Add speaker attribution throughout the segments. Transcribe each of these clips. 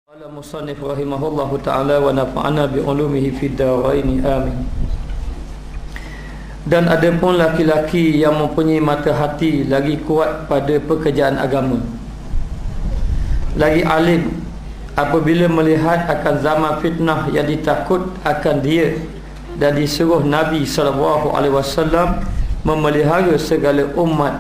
Speaker 1: Qala musannif rahimahullahu ta'ala wa nafa'ana bi ulumihi fid darain amin. Dan ada pun laki-laki yang mempunyai mata hati lagi kuat pada pekerjaan agama, lagi alim apabila melihat akan zaman fitnah yang ditakut akan dia, dan disuruh Nabi SAW memelihara segala umat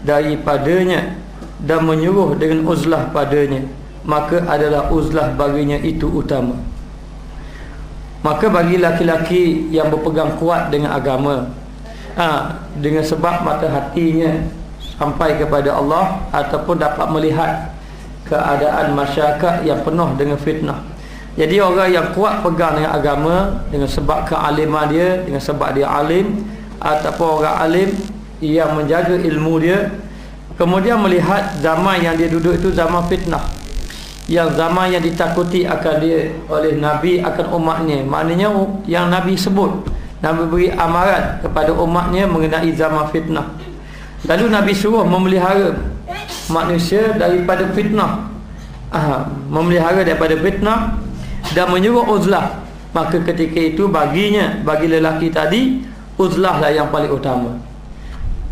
Speaker 1: daripadanya dan menyuruh dengan uzlah padanya, maka adalah uzlah baginya itu utama. Maka bagi laki-laki yang berpegang kuat dengan agama, dengan sebab mata hatinya sampai kepada Allah, ataupun dapat melihat keadaan masyarakat yang penuh dengan fitnah. Jadi orang yang kuat pegang dengan agama dengan sebab kealiman dia, dengan sebab dia alim, ataupun orang alim yang menjaga ilmu dia, kemudian melihat zaman yang dia duduk itu zaman fitnah, yang zaman yang ditakuti akan dia oleh Nabi akan umatnya. Maknanya yang Nabi sebut, Nabi beri amaran kepada umatnya mengenai zaman fitnah. Lalu Nabi suruh memelihara manusia daripada fitnah, memelihara daripada fitnah dan menyuruh uzlah. Maka ketika itu baginya, bagi lelaki tadi, uzlah lah yang paling utama.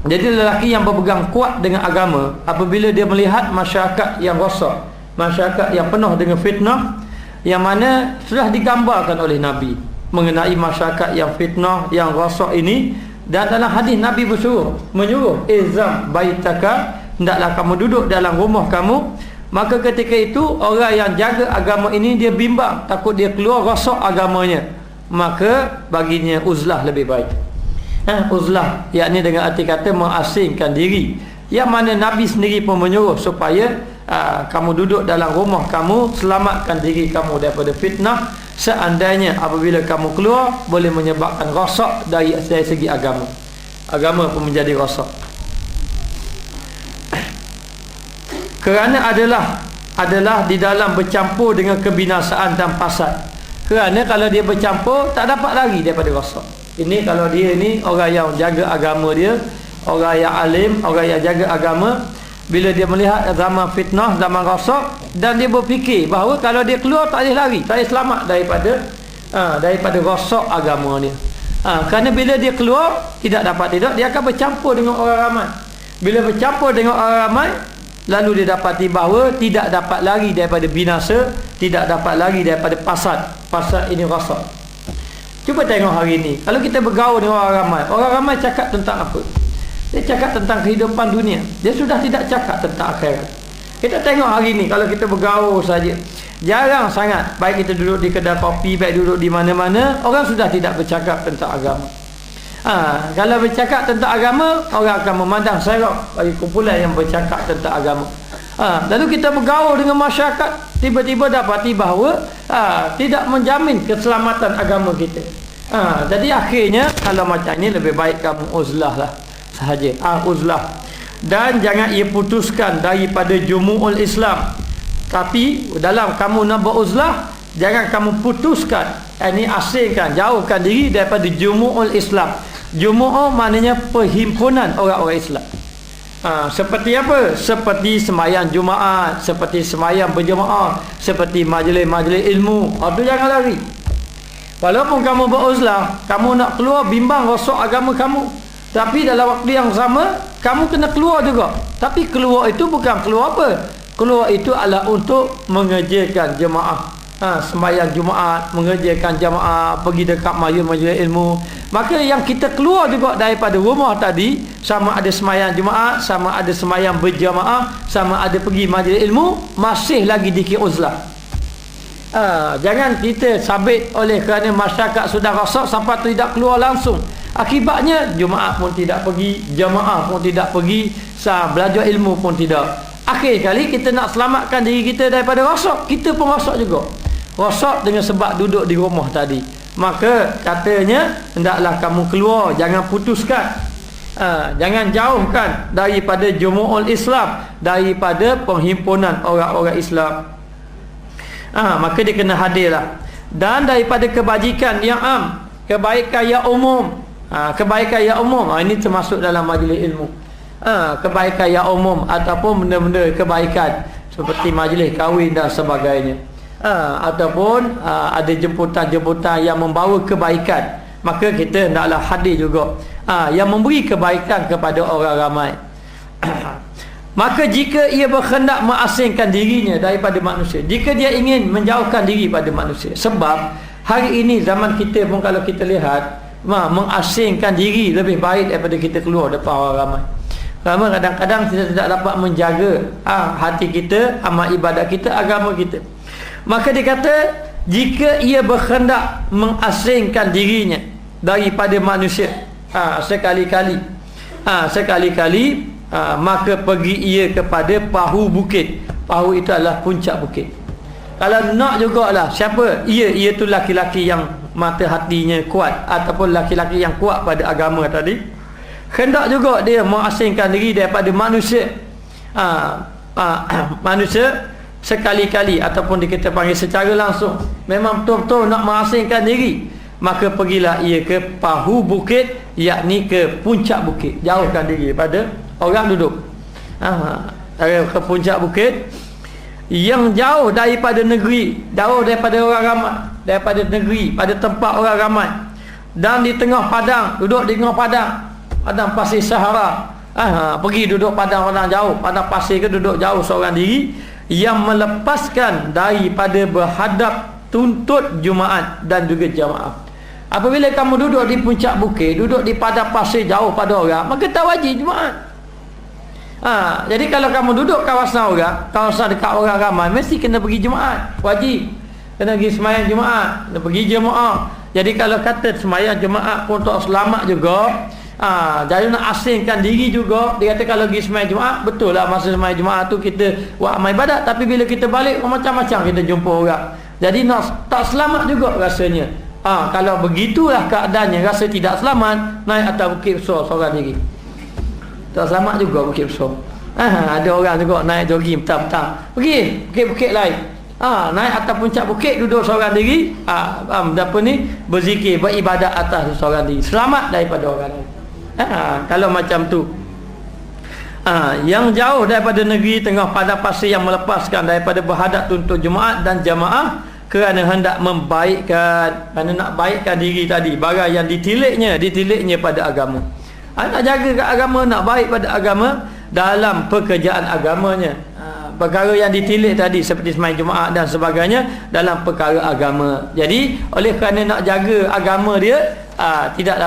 Speaker 1: Jadi lelaki yang berpegang kuat dengan agama, apabila dia melihat masyarakat yang rosak, masyarakat yang penuh dengan fitnah, yang mana sudah digambarkan oleh Nabi mengenai masyarakat yang fitnah, yang rosak ini. Dan dalam hadis Nabi menyuruh izam baitaka, hendaklah kamu duduk dalam rumah kamu. Maka ketika itu orang yang jaga agama ini dia bimbang, takut dia keluar rosak agamanya, maka baginya uzlah lebih baik. Uzlah yakni dengan arti kata mengasingkan diri, yang mana Nabi sendiri pun menyuruh supaya kamu duduk dalam rumah kamu, selamatkan diri kamu daripada fitnah. Seandainya apabila kamu keluar boleh menyebabkan rosak dari segi agama, agama pun menjadi rosak. Kerana adalah di dalam bercampur dengan kebinasaan dan fasad. Kerana kalau dia bercampur tak dapat lari daripada rosak. Ini kalau dia ni orang yang jaga agama dia, orang yang alim, orang yang jaga agama, bila dia melihat zaman fitnah, zaman rosak, dan dia berfikir bahawa kalau dia keluar tak boleh lari, tak boleh selamat daripada rosak agama dia. Kerana bila dia keluar tidak dapat dia akan bercampur dengan orang ramai. Bila bercampur dengan orang ramai, lalu dia dapati bahawa tidak dapat lari daripada binasa, tidak dapat lari daripada fasad ini rosak. Cuba tengok hari ini, kalau kita bergaul dengan orang ramai cakap tentang apa? Dia cakap tentang kehidupan dunia, dia sudah tidak cakap tentang akhirat. Kita tengok hari ini, kalau kita bergaul saja, jarang sangat, baik kita duduk di kedai kopi, baik duduk di mana-mana, orang sudah tidak bercakap tentang agama. Kalau bercakap tentang agama, orang akan memandang serok bagi kumpulan yang bercakap tentang agama. Lalu kita bergaul dengan masyarakat, tiba-tiba dapati bahawa tidak menjamin keselamatan agama kita. Jadi akhirnya kalau macam ini lebih baik kamu uzlah lah sahaja. Uzlah. Dan jangan ia putuskan daripada jumu'ul Islam. Tapi dalam kamu nak beruzlah, jangan kamu putuskan, ini asingkan, jauhkan diri daripada jumu'ul Islam. Jumu'ah maknanya perhimpunan orang-orang Islam. Seperti apa? Seperti sembahyang Jumaat, seperti sembahyang berjemaah, seperti majlis-majlis ilmu. Itu jangan lari. Walaupun kamu beruzlah, kamu nak keluar bimbang rosak agama kamu, tapi dalam waktu yang sama kamu kena keluar juga. Tapi keluar itu bukan keluar apa? Keluar itu adalah untuk mengerjakan jemaah, sembahyang Jumaat, mengerjakan jemaah, pergi dekat majlis ilmu. Maka yang kita keluar juga daripada rumah tadi, sama ada sembahyang Jumaat, sama ada sembahyang berjemaah, sama ada pergi majlis ilmu, masih lagi dikira uzlah. Jangan kita sabit oleh kerana masyarakat sudah rosak sampai tidak keluar langsung. Akibatnya Jumaat pun tidak pergi, jemaah pun tidak pergi, belajar ilmu pun tidak. Akhir kali kita nak selamatkan diri kita daripada rosak, kita pun rosak juga. Rosak dengan sebab duduk di rumah tadi. Maka katanya hendaklah kamu keluar, jangan putuskan, jangan jauhkan daripada jumu'ul Islam, daripada perhimpunan orang-orang Islam. Maka dia kena hadirlah. Dan daripada kebajikan yang am, kebaikan yang umum, kebaikan yang umum, ini termasuk dalam majlis ilmu. Kebaikan yang umum ataupun benda-benda kebaikan seperti majlis kahwin dan sebagainya. ataupun ada jemputan-jemputan yang membawa kebaikan, maka kita hendaklah hadir juga yang memberi kebaikan kepada orang ramai. Maka jika ia berkendak mengasingkan dirinya daripada manusia, jika dia ingin menjauhkan diri pada manusia, sebab hari ini zaman kita pun kalau kita lihat mengasingkan diri lebih baik daripada kita keluar depan orang ramai. Kerana kadang-kadang kita tidak dapat menjaga hati kita, amal ibadat kita, agama kita. Maka dia kata, jika ia berkendak mengasingkan dirinya daripada manusia, sekali-kali maka pergi ia kepada pahu bukit. Pahu itu adalah puncak bukit. Kalau nak jugalah, siapa? Ia tu laki-laki yang mata hatinya kuat, ataupun laki-laki yang kuat pada agama tadi, hendak juga dia mengasingkan diri daripada manusia. Manusia sekali-kali, ataupun kita panggil secara langsung, memang betul-betul nak mengasingkan diri, maka pergilah ia ke pahu bukit, yakni ke puncak bukit. Jauhkan diri daripada orang duduk, ke puncak bukit yang jauh daripada negeri, jauh daripada orang ramai, daripada negeri, pada tempat orang ramai, dan di tengah padang, duduk di tengah padang pasir Sahara. Pergi duduk padang jauh, padang pasir ke, duduk jauh seorang diri, yang melepaskan daripada berhadap tuntut Jumaat dan juga jamaah. Apabila kamu duduk di puncak bukit, duduk di padang pasir jauh pada orang, maka tak wajib Jumaat. Jadi kalau kamu duduk kawasan dekat orang ramai, mesti kena pergi Jumaat, wajib kena pergi sembahyang Jumaat, kena pergi jemaah. Jadi kalau kata sembahyang Jumaat pun tak selamat juga, jadi nak asingkan diri juga. Dia kata kalau pergi sembahyang Jumaat, betul lah masa sembahyang Jumaat tu kita buat amal ibadat, tapi bila kita balik macam-macam kita jumpa orang, jadi nak tak selamat juga rasanya. Kalau begitulah keadaannya, rasa tidak selamat, naik atas bukit besar seorang diri, tak selamat juga bukit besar. Ada orang juga naik jogging petang-petang, pergi bukit-bukit lain, naik atas puncak bukit, duduk seorang diri, berzikir, beribadat atas seorang diri, selamat daripada orang lain. Kalau macam tu, yang jauh daripada negeri, tengah padang pasir, yang melepaskan daripada berhadap tuntut Jumaat dan jamaah, kerana hendak membaikkan, kerana nak baikkan diri tadi, barang yang ditiliknya pada agama. Nak jaga kat agama, nak baik pada agama dalam pekerjaan agamanya. Perkara yang ditilik tadi seperti sembahyang Jumaat dan sebagainya dalam perkara agama. Jadi oleh kerana nak jaga agama dia, tidak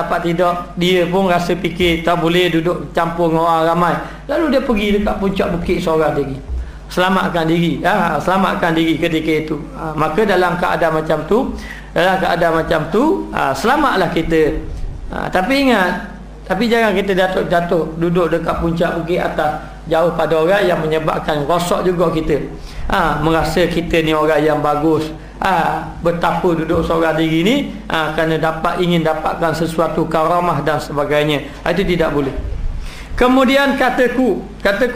Speaker 1: dia pun rasa fikir tak boleh duduk campur dengan orang ramai, lalu dia pergi dekat puncak bukit seorang diri, selamatkan diri ketika itu. Maka dalam keadaan macam tu, selamatlah kita. Tapi ingat, tapi jangan kita jatuh duduk dekat puncak bukit atas, jauh pada orang, yang menyebabkan rosak juga kita. Merasa kita ni orang yang bagus, betapa duduk seorang diri ni, kerana ingin dapatkan sesuatu karamah dan sebagainya. Itu tidak boleh. Kemudian kataku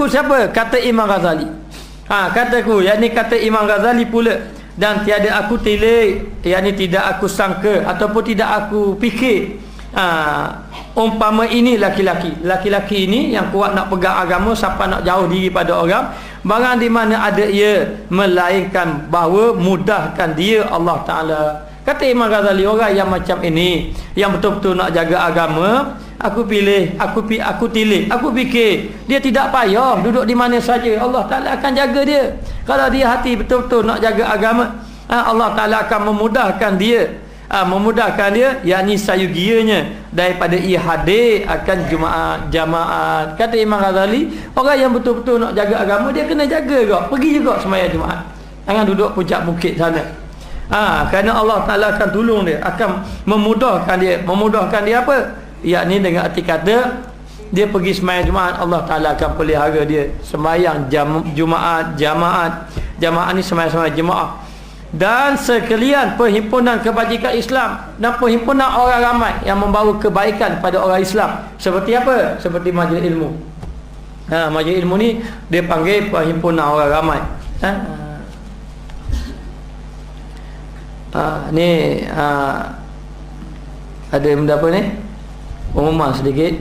Speaker 1: siapa? Kata Imam Ghazali. Kataku, yakni kata Imam Ghazali pula, dan tiada aku tilik, yakni tidak aku sangka ataupun tidak aku fikir, umpama ini laki-laki ini yang kuat nak pegang agama sampai nak jauh diri pada orang, barang di mana ada ia, melainkan bahawa mudahkan dia Allah Ta'ala. Kata Imam Ghazali, orang yang macam ini, yang betul-betul nak jaga agama, aku fikir dia tidak payah duduk di mana saja, Allah Ta'ala akan jaga dia. Kalau dia hati betul-betul nak jaga agama, Allah Ta'ala akan memudahkan dia, yakni sayugianya daripada ia hadir akan jamaat. Kata Imam Ghazali, orang yang betul-betul nak jaga agama, dia kena jaga juga, pergi juga sembahyang Jumaat, jangan duduk puncak bukit sana. Kerana Allah Ta'ala akan tolong dia, akan memudahkan dia apa? Yakni dengan arti kata, dia pergi sembahyang Jumaat, Allah Ta'ala akan pelihara dia. Sembahyang jamaat ni sembahyang jemaah, dan sekalian perhimpunan kebajikan Islam dan perhimpunan orang ramai yang membawa kebaikan pada orang Islam. Seperti apa? Seperti majlis ilmu. Majlis ilmu ni dia panggil perhimpunan orang ramai. Ni ada benda apa ni? Pengumuman sedikit.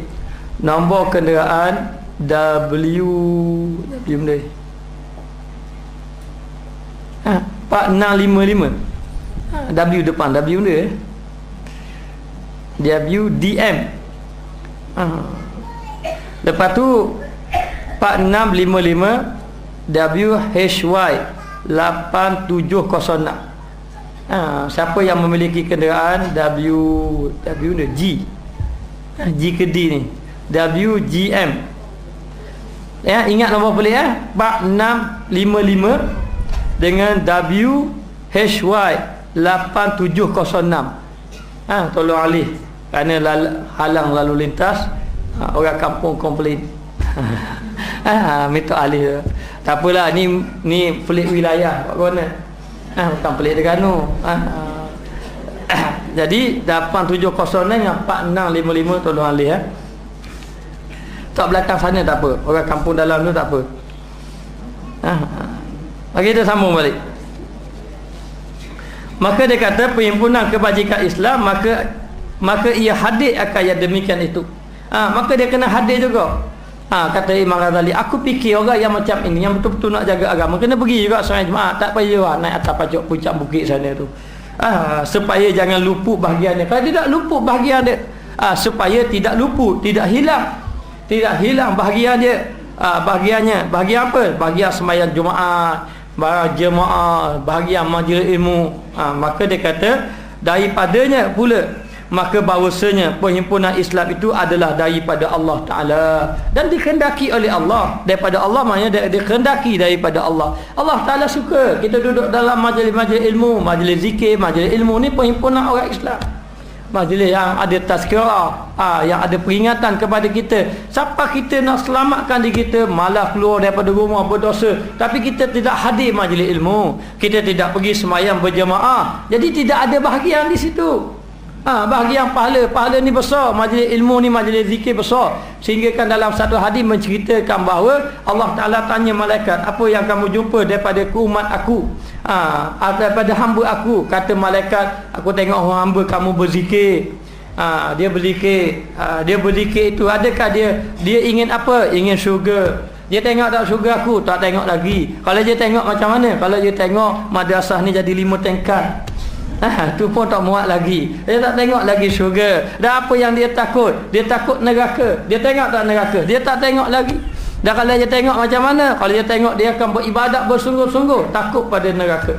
Speaker 1: Nombor kenderaan benda 4655. W depan, W dia WDM. Lepas tu 4655 WHY 8706. Siapa yang memiliki kenderaan W ni G ke D ni, WGM. Ya, ingat nombor pelik 4655 dengan WHY 8706. Tolong alih kerana halang lalu lintas. Orang kampung komplain. Minta alih. Tak apalah, ni pelik wilayah kat mana. Bukan pelik Terengganu. Jadi 870 dengan 4655 tolong alih tak belakang sana tak apa. Orang kampung dalam tu tak apa. Okey, kita sambung balik. Maka dia kata perhimpunan kebajikan Islam, maka ia hadir akan yang demikian itu. Maka dia kena hadir juga. Kata Imam Ghazali, aku fikir orang yang macam ini, yang betul-betul nak jaga agama, kena pergi juga seorang jemaah. Tak payah naik atas puncak bukit sana tu. Supaya jangan luput bahagian dia. Kalau tidak luput bahagian dia, supaya tidak luput, tidak hilang bahagian dia. Bahagiannya, bahagian apa? Bahagian sembahyang Jumaat, jemaah, bahagian majlis ilmu. Maka dia kata daripadanya pula, maka bahawasanya perhimpunan Islam itu adalah daripada Allah Ta'ala dan dikehendaki oleh Allah. Daripada Allah maknanya dikehendaki daripada Allah. Allah Ta'ala suka kita duduk dalam majlis-majlis ilmu, majlis zikir, majlis ilmu. Ni perhimpunan orang Islam, majlis yang ada tazkirah, yang ada peringatan kepada kita. Siapa kita nak selamatkan diri kita, malah keluar daripada rumah berdosa, tapi kita tidak hadir majlis ilmu, kita tidak pergi sembahyang berjemaah, jadi tidak ada bahagian di situ. Bahagian pahala ni besar. Majlis ilmu ni, majlis zikir besar, sehingga kan dalam satu hadis menceritakan bahawa Allah Ta'ala tanya malaikat, apa yang kamu jumpa daripada umat aku, daripada hamba aku? Kata malaikat, aku tengok hamba kamu berzikir. Dia berzikir itu, adakah dia ingin apa? Ingin syurga. Dia tengok tak syurga aku? Tak tengok lagi. Kalau dia tengok macam mana? Kalau dia tengok madrasah ni jadi 5 tingkat, tu pun tak muat lagi. Dia tak tengok lagi syurga. Dan apa yang dia takut? Dia takut neraka. Dia tengok tak neraka? Dia tak tengok lagi. Dan kalau dia tengok macam mana? Kalau dia tengok, dia akan beribadat bersungguh-sungguh, takut pada neraka.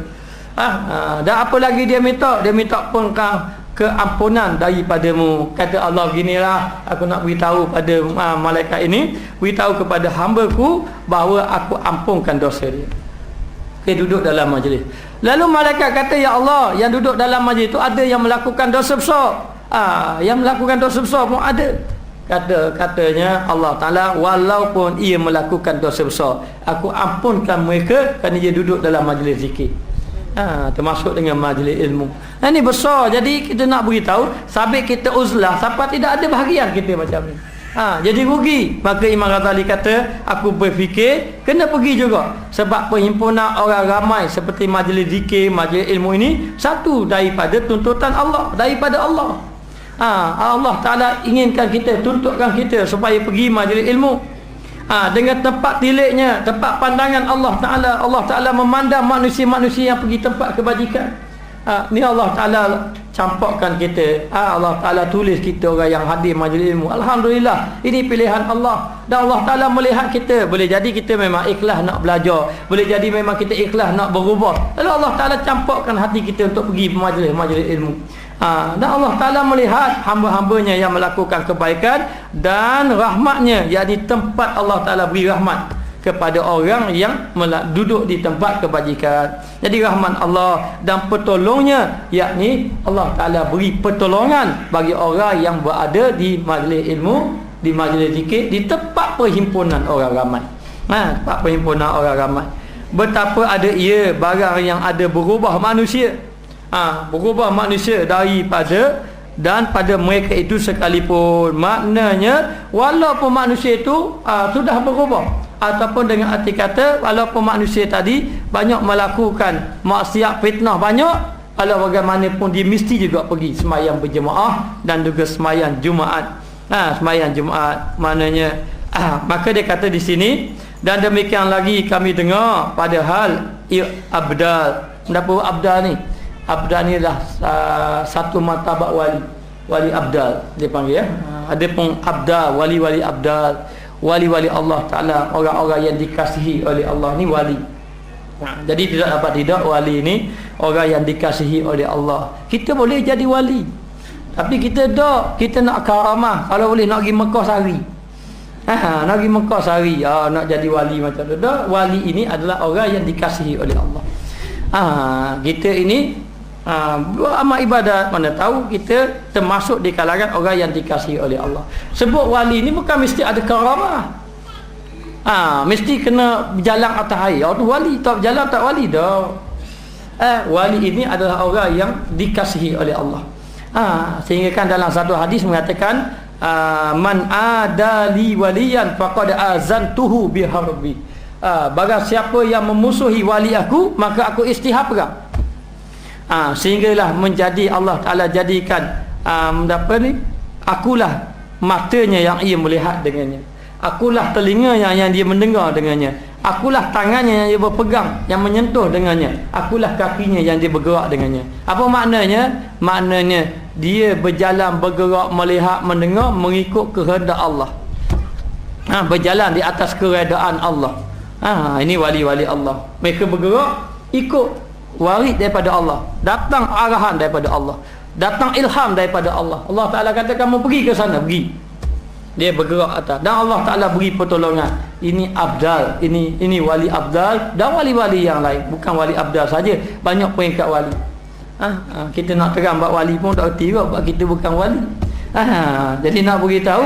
Speaker 1: Dan apa lagi dia minta? Dia minta pun keampunan daripadamu. Kata Allah, ginilah aku nak beritahu pada malaikat ini, beritahu kepada hamba-Ku bahawa aku ampunkan dosa dia. Duduk dalam majlis. Lalu malaikat kata, ya Allah, yang duduk dalam majlis itu ada yang melakukan dosa besar. Yang melakukan dosa besar pun ada. Katanya Allah Ta'ala, walaupun ia melakukan dosa besar, aku ampunkan mereka kerana dia duduk dalam majlis zikir. Termasuk dengan majlis ilmu. Ini besar. Jadi kita nak beritahu, sabit kita uzlah, sampai tidak ada bahagian kita macam ni. Jadi rugi. Maka Imam Ghazali kata, aku berfikir kena pergi juga, sebab perhimpunan orang ramai seperti majlis zikir, majlis ilmu ini satu daripada tuntutan Allah, daripada Allah. Allah Ta'ala inginkan kita, tuntutkan kita supaya pergi majlis ilmu. Dengan tempat tiliknya, tempat pandangan Allah Ta'ala. Allah Ta'ala memandang manusia-manusia yang pergi tempat kebajikan. Ni Allah Ta'ala campakkan kita. Allah Ta'ala tulis kita orang yang hadir majlis ilmu. Alhamdulillah, ini pilihan Allah. Dan Allah Ta'ala melihat kita. Boleh jadi kita memang ikhlas nak belajar, boleh jadi memang kita ikhlas nak berubah. Lalu Allah Ta'ala campakkan hati kita untuk pergi majlis ilmu. Dan Allah Ta'ala melihat hamba-hambanya yang melakukan kebaikan dan rahmatnya, yakni tempat Allah Ta'ala beri rahmat kepada orang yang duduk di tempat kebajikan. Jadi rahmat Allah dan pertolongnya, yakni Allah Ta'ala beri pertolongan bagi orang yang berada di majlis ilmu, di majlis zikir, di tempat perhimpunan orang ramai. Tempat perhimpunan orang ramai. Betapa ada ia barang yang ada berubah manusia. Berubah manusia daripada dan pada mereka itu sekalipun. Maknanya walaupun manusia itu sudah berubah, ataupun dengan arti kata walaupun manusia tadi banyak melakukan maksiat, fitnah banyak, walau bagaimanapun dia mesti juga pergi sembahyang berjemaah dan juga sembahyang Jumaat. Sembahyang Jumaat maknanya maka dia kata di sini, dan demikian lagi kami dengar padahal abdal Mendapat abdal ni. Abdal ni lah satu martabat wali. Wali abdal dia panggil ya. Ada pun abdal, wali-wali abdal, wali-wali Allah Taala, orang-orang yang dikasihi oleh Allah ni wali. Jadi tidak dapat tidak, wali ni orang yang dikasihi oleh Allah. Kita boleh jadi wali, tapi kita nak karamah. Kalau boleh nak pergi Mekah sehari, nak pergi Mekah sehari, nak jadi wali macam tu. Wali ini adalah orang yang dikasihi oleh Allah. Kita ini buat amal ibadat, mana tahu kita termasuk di kalangan orang yang dikasihi oleh Allah. Sebut wali ni bukan mesti ada karamah. Mesti kena berjalan atas air. Tu wali, tak berjalan tak wali dah. Wali ini adalah orang yang dikasihi oleh Allah. Sehingga kan dalam satu hadis mengatakan man adali waliyan faqad azantuhu biharbi. Barang siapa yang memusuhi wali aku, maka aku istihad perang. Sehinggalah menjadi Allah Ta'ala jadikan akulah matanya yang ia melihat dengannya, akulah telinga yang dia mendengar dengannya, akulah tangannya yang dia berpegang, yang menyentuh dengannya, akulah kakinya yang dia bergerak dengannya. Apa maknanya? Maknanya dia berjalan, bergerak, melihat, mendengar mengikut kehendak Allah, berjalan di atas keredaan Allah. Ini wali-wali Allah. Mereka bergerak ikut warid daripada Allah, datang arahan daripada Allah, datang ilham daripada Allah. Allah Ta'ala kata kamu pergi ke sana, pergi. Dia bergerak atas, dan Allah Ta'ala beri pertolongan. Ini abdal, ini wali abdal, dan wali-wali yang lain. Bukan wali abdal saja, banyak peringkat wali. Kita nak terang bab wali pun tak erti sebab kita bukan wali. Jadi nak beritahu,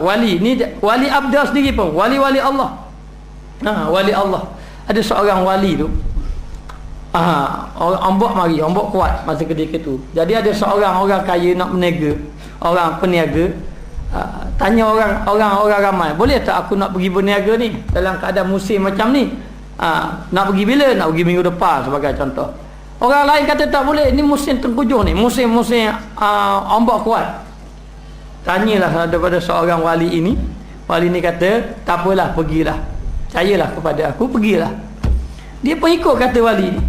Speaker 1: wali ni wali abdal sendiri pun wali-wali Allah. Wali Allah. Ada seorang wali tu, ombak mari, ombak kuat masa ketika tu. Jadi ada seorang orang kaya nak berniaga, orang peniaga, tanya orang ramai, boleh tak aku nak pergi berniaga ni dalam keadaan musim macam ni? Nak pergi bila? Nak pergi minggu depan sebagai contoh. Orang lain kata tak boleh, ni musim tengkujuh ni, musim ombak kuat. Tanyalah daripada seorang wali ini. Wali ni kata tak apalah, pergilah, percayalah kepada aku, pergilah. Dia pun ikut kata wali ni.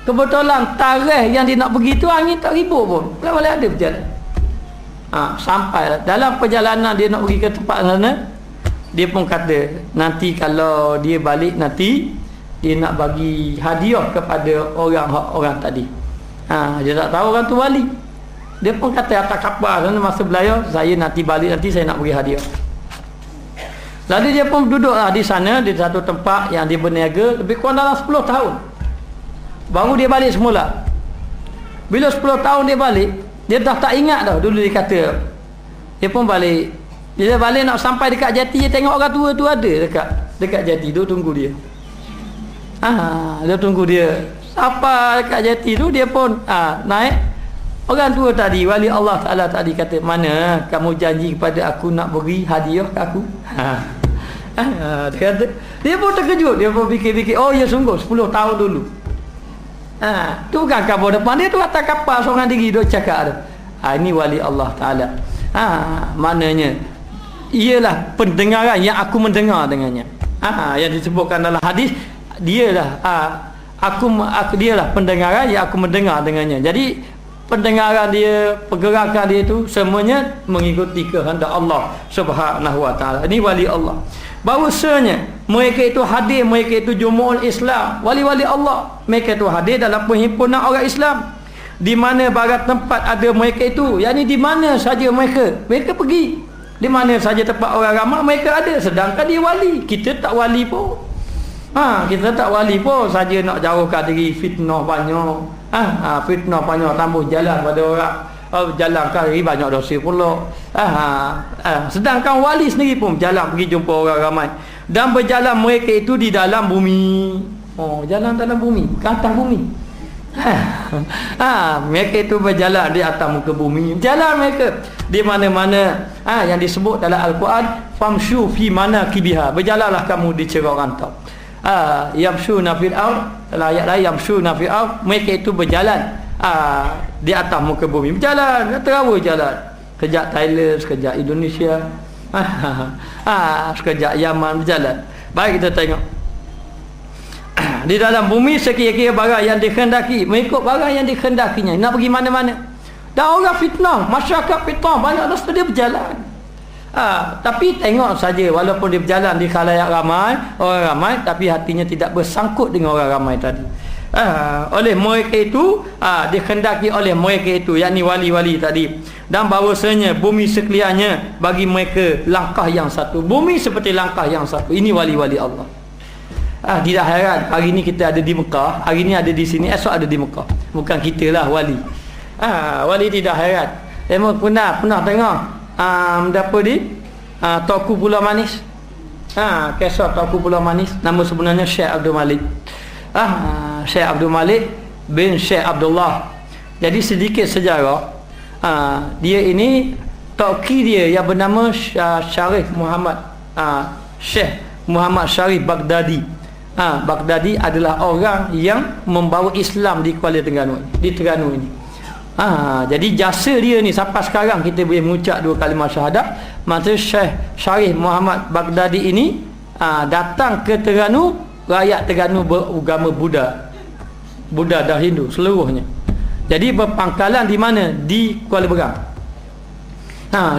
Speaker 1: Kebetulan tarikh yang dia nak pergi tu angin tak ribut pun, boleh ada berjalan. Sampai dalam perjalanan dia nak pergi ke tempat sana, dia pun kata nanti kalau dia balik, nanti dia nak bagi hadiah kepada orang tadi. Dia tak tahu orang tu wali. Dia pun kata atas kapal sana masa belayar, saya nanti balik, nanti saya nak bagi hadiah. Lalu dia pun duduklah di sana, di satu tempat yang dia berniaga lebih kurang dalam 10 tahun. Baru dia balik semula. Bila 10 tahun dia balik, dia dah tak ingat dah dulu dia kata. Dia pun balik. Bila balik nak sampai dekat jati, dia tengok orang tua tu ada dekat jati tu tunggu dia. Dia tunggu dia. Apa dekat jati tu, dia pun naik. Orang tua tadi, wali Allah Ta'ala tadi kata, mana kamu janji kepada aku nak beri hadiah ke aku? Dia kata, dia pun terkejut, dia pun fikir-fikir, oh ya sungguh 10 tahun dulu. Tu bukan kapal depan dia, tu atas kapal seorang diri duk cakap tu. Ini wali Allah Ta'ala. Maknanya ialah pendengaran yang aku mendengar dengannya. Yang disebutkan dalam hadis, dialah dialah pendengaran yang aku mendengar dengannya. Jadi pendengaran dia, pergerakan dia itu semuanya mengikuti kehendak Allah Subhanahu wa Ta'ala. Ini wali Allah. Bahawasanya mereka itu hadir, mereka itu jumu'ul Islam, wali-wali Allah. Mereka itu hadir dalam perhimpunan orang Islam. Di mana barat tempat ada mereka itu, yakni di mana saja mereka pergi. Di mana saja tempat orang ramai mereka ada. Sedangkan dia wali, kita tak wali pun. Kita tak wali pun, saja nak jauhkan diri fitnah banyak. Fitnah banyak, tambah jalan pada orang, jalan kari banyak dosa pula. Sedangkan wali sendiri pun berjalan pergi jumpa orang ramai, dan berjalan mereka itu di dalam bumi. Jalan dalam bumi, ke atas bumi. Mereka itu berjalan di atas muka bumi. Jalan mereka di mana-mana yang disebut dalam Al-Quran, famshu fi manakibiha, berjalanlah kamu di cerah rantau. Yamshuna fil ard, dalam ayat lain yamshuna fil ard, mereka itu berjalan di atas muka bumi. Berjalan, terawih jalan. Sekejap Thailand, sekejap Indonesia, sekejap Yaman, berjalan. Baik, kita tengok. Di dalam bumi sekira-kira barang yang dikehendaki, mengikut barang yang dikehendakinya. Nak pergi mana-mana. Dan orang fitnah, masyarakat fitnah, banyak rasa dia berjalan. Tapi tengok saja, walaupun dia berjalan di khalayak ramai, orang ramai, tapi hatinya tidak bersangkut dengan orang ramai tadi. Oleh mereka itu, dikehendaki oleh mereka itu, yakni wali-wali tadi. Dan bahawasanya bumi sekaliannya bagi mereka langkah yang satu. Bumi seperti langkah yang satu. Ini wali-wali Allah. Tidak heran hari ini kita ada di Mekah, hari ini ada di sini, esok ada di Mekah. Bukan kita lah wali. Wali tidak heran. Emang pernah tengok apa di Tauku Pulau Manis. Kisah Tauku Pulau Manis, nama sebenarnya Syekh Abdul Malik. Syekh Abdul Malik bin Syekh Abdullah. Jadi sedikit sejarah. Dia ini Tauki dia yang bernama Syarif Muhammad, Syekh Muhammad Syarif Baghdadi. Baghdadi adalah orang yang membawa Islam di Kuala Terengganu, di Terengganu ini. Jadi jasa dia ni sampai sekarang kita boleh mengucap 2 kalimah syahadat. Masa Syekh Syarif Muhammad Baghdadi ini datang ke Terengganu, rakyat Terengganu beragama Buddha dan Hindu seluruhnya. Jadi berpangkalan di mana? Di Kuala Berang.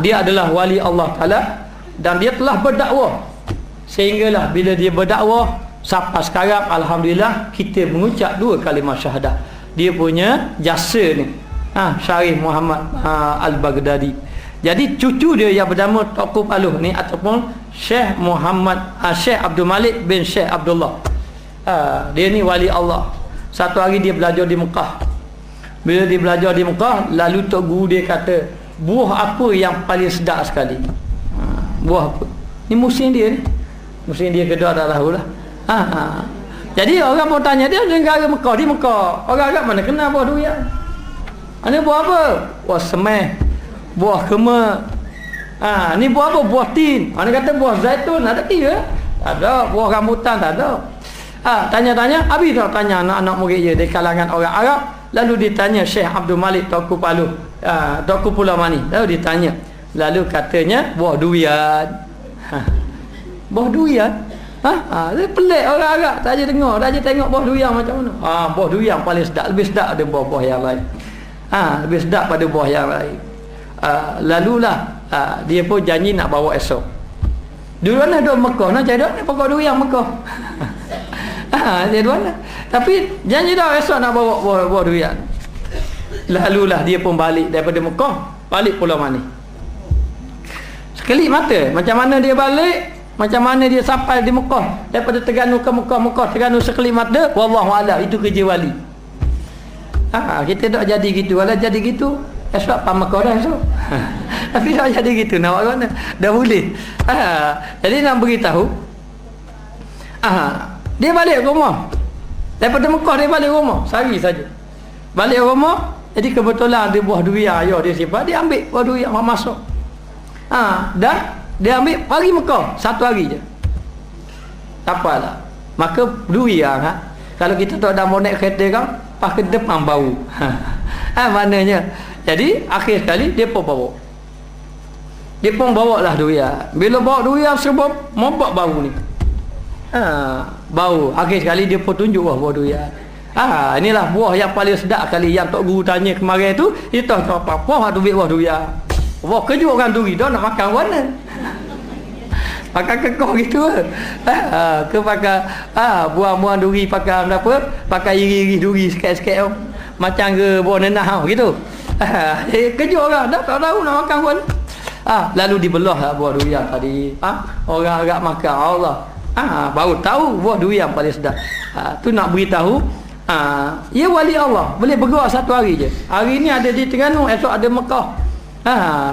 Speaker 1: Dia adalah wali Allah Ta'ala dan dia telah berdakwah. Sehinggalah bila dia berdakwah sampai sekarang alhamdulillah kita mengucap 2 kalimah syahadat. Dia punya jasa ni Syarif Muhammad Al-Baghdadi. Jadi cucu dia yang bernama Tauku Paluh ni ataupun Syekh Muhammad Syekh Abdul Malik bin Syekh Abdullah. Dia ni wali Allah. Satu hari dia belajar di Mekah. Bila dia belajar di Mekah, lalu tok guru dia kata, buah apa yang paling sedap sekali? Buah apa? Ni musim dia ni. Musim dia kedua tak tahulah. Jadi orang pun tanya dia, negara Mekah, di Mekah. Orang Arab mana kenal buah durian? Ini buah apa? Buah semeh, buah kema. Ni buah apa? Buah tin. Mana kata buah zaitun, ada kira? Ada. Buah rambutan tak ada. Tanya-tanya, habis tak tanya anak-anak murid dia di kalangan orang Arab. Lalu ditanya Syekh Abdul Malik Tauku Paluh, Tauku Pulau Mani. Lalu ditanya, lalu katanya buah durian. Buah durian? Dia pelik orang Arab, tak aja dengar, tak aja tengok buah durian macam mana. Buah durian paling sedap, lebih sedap daripada buah-buah yang lain. Lebih sedap pada buah yang lain. Lalulah dia pun janji nak bawa esok. Dulu mana duduk Mekah, nak cari duduk pokok durian Mekah. Dia duduk mana. Tapi janji dah esok nak bawa buah durian. Lalulah dia pun balik daripada Mekah, balik Pulau Mani. Sekelip mata, macam mana dia balik, macam mana dia sampai di Mekah, daripada Terengganu ke Mekah Terengganu sekelip mata, wallahu a'lam, itu kerja wali. Kita tak jadi gitu. Kalau jadi gitu, esok pak Mekah dah esok. Tapi tak jadi gitu, nak buat mana? Dah boleh. Jadi nak beritahu, dia balik rumah. Daripada Mekah dia balik rumah, sehari saja. Balik rumah, jadi kebetulan ada buah durian ayah dia simpan, dia ambil buah durian masuk. Dan dia ambil pergi Mekah satu hari je. Tak apalah. Maka durian kalau kita tak ada mau naik kereta kan, pas ke depan bau. Maknanya. Jadi akhir sekali dia pun bawa. Dia pun bawa lah durian. Bila bawa durian sebab mobak bau ni. Bau. Akhir sekali dia pun tunjuk buah durian. Inilah buah yang paling sedap kali yang tok guru tanya kemarin tu. Dia tahu apa? Buah tu buah durian. Wah, kejut orang duri dah nak makan mana? Pakai kekoh gitu ke pakai buah-buah duri pakai apa? Pakai iri-iri duri sikit-sikit macam ke buah nenah gitu. Kejut orang dah tak tahu nak makan mana. Lalu dibelah lah buah durian tadi. Orang agak makan Allah. Baru tahu buah durian paling sedap. Tu nak beritahu ya wali Allah boleh bergerak satu hari je. Hari ni ada di Terengganu, esok ada Mekah.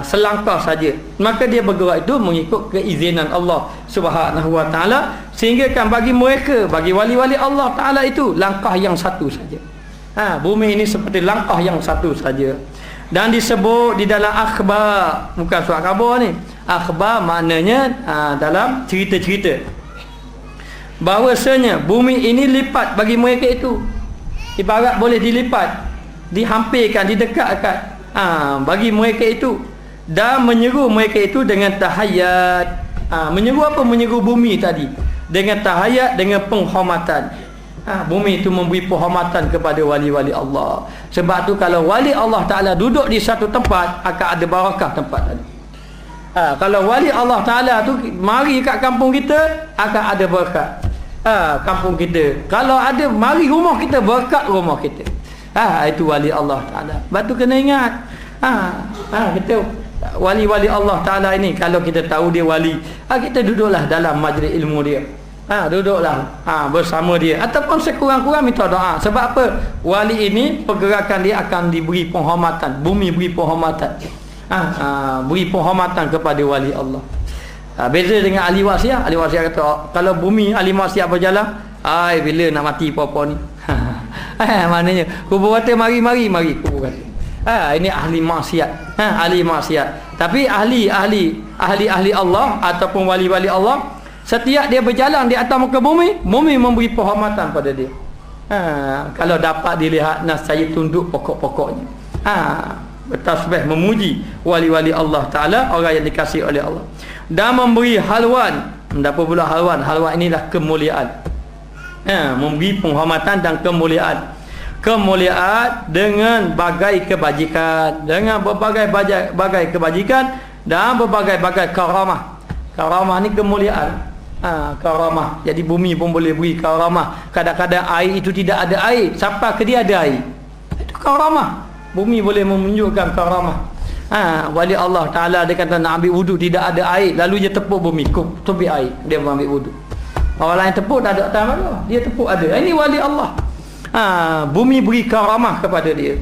Speaker 1: Selangkah saja. Maka dia bergerak itu mengikut keizinan Allah Subhanahu wa taala, sehingga kan bagi mereka, bagi wali-wali Allah taala itu langkah yang satu saja. Bumi ini seperti langkah yang satu saja. Dan disebut di dalam akhbar, bukan surat khabar ni. Akhbar maknanya dalam cerita-cerita, bahawasanya bumi ini lipat bagi mereka itu. Ibarat boleh dilipat, dihampirkan, didekatkan bagi mereka itu, dan menyeru mereka itu dengan tahayat. Menyeru apa? Menyeru bumi tadi dengan tahayat, dengan penghormatan. Bumi itu memberi penghormatan kepada wali-wali Allah. Sebab tu kalau wali Allah Ta'ala duduk di satu tempat, akan ada barakah tempat tadi. Kalau wali Allah Ta'ala tu mari kat kampung kita, akan ada berkat kampung kita. Kalau ada mari rumah kita, berkat rumah kita. Itu wali Allah Ta'ala. Sebab tu kena ingat, kita wali-wali Allah Ta'ala ini, kalau kita tahu dia wali, kita duduklah dalam majlis ilmu dia. Duduklah bersama dia, ataupun sekurang-kurang minta doa. Sebab apa? Wali ini pergerakan dia akan diberi penghormatan. Bumi beri penghormatan, beri penghormatan kepada wali Allah. Beza dengan ahli wasiat. Ahli wasiat kata, kalau bumi ahli wasiat berjalan, bila nak mati apa-apa ni. Maknanya kubur kata mari kubur kata. Ini ahli maksiat. Ahli maksiat. Tapi ahli Allah ataupun wali-wali Allah, setiap dia berjalan di atas muka bumi, bumi memberi penghormatan pada dia. Kalau dapat dilihat, nascaya tunduk pokok-pokoknya. Bertasbih memuji wali-wali Allah Ta'ala, orang yang dikasihi oleh Allah. Dan memberi halwan. Apa pula halwan? Halwan inilah kemuliaan. Memberi penghormatan dan kemuliaan. Kemuliaan dengan bagai kebajikan, dengan berbagai kebajikan dan berbagai karamah. Karamah ni kemuliaan. Karamah. Jadi bumi pun boleh beri karamah. Kadang-kadang air itu tidak ada air, sampai ke dia ada air. Itu karamah. Bumi boleh menunjukkan karamah. Wali Allah Ta'ala dia kata nak ambil wuduk, tidak ada air, lalu dia tepuk bumi, tubik air, dia ambil wuduk. Orang lain tepuk tak ada atas, dia tepuk ada. Ini wali Allah. Bumi beri karamah kepada dia.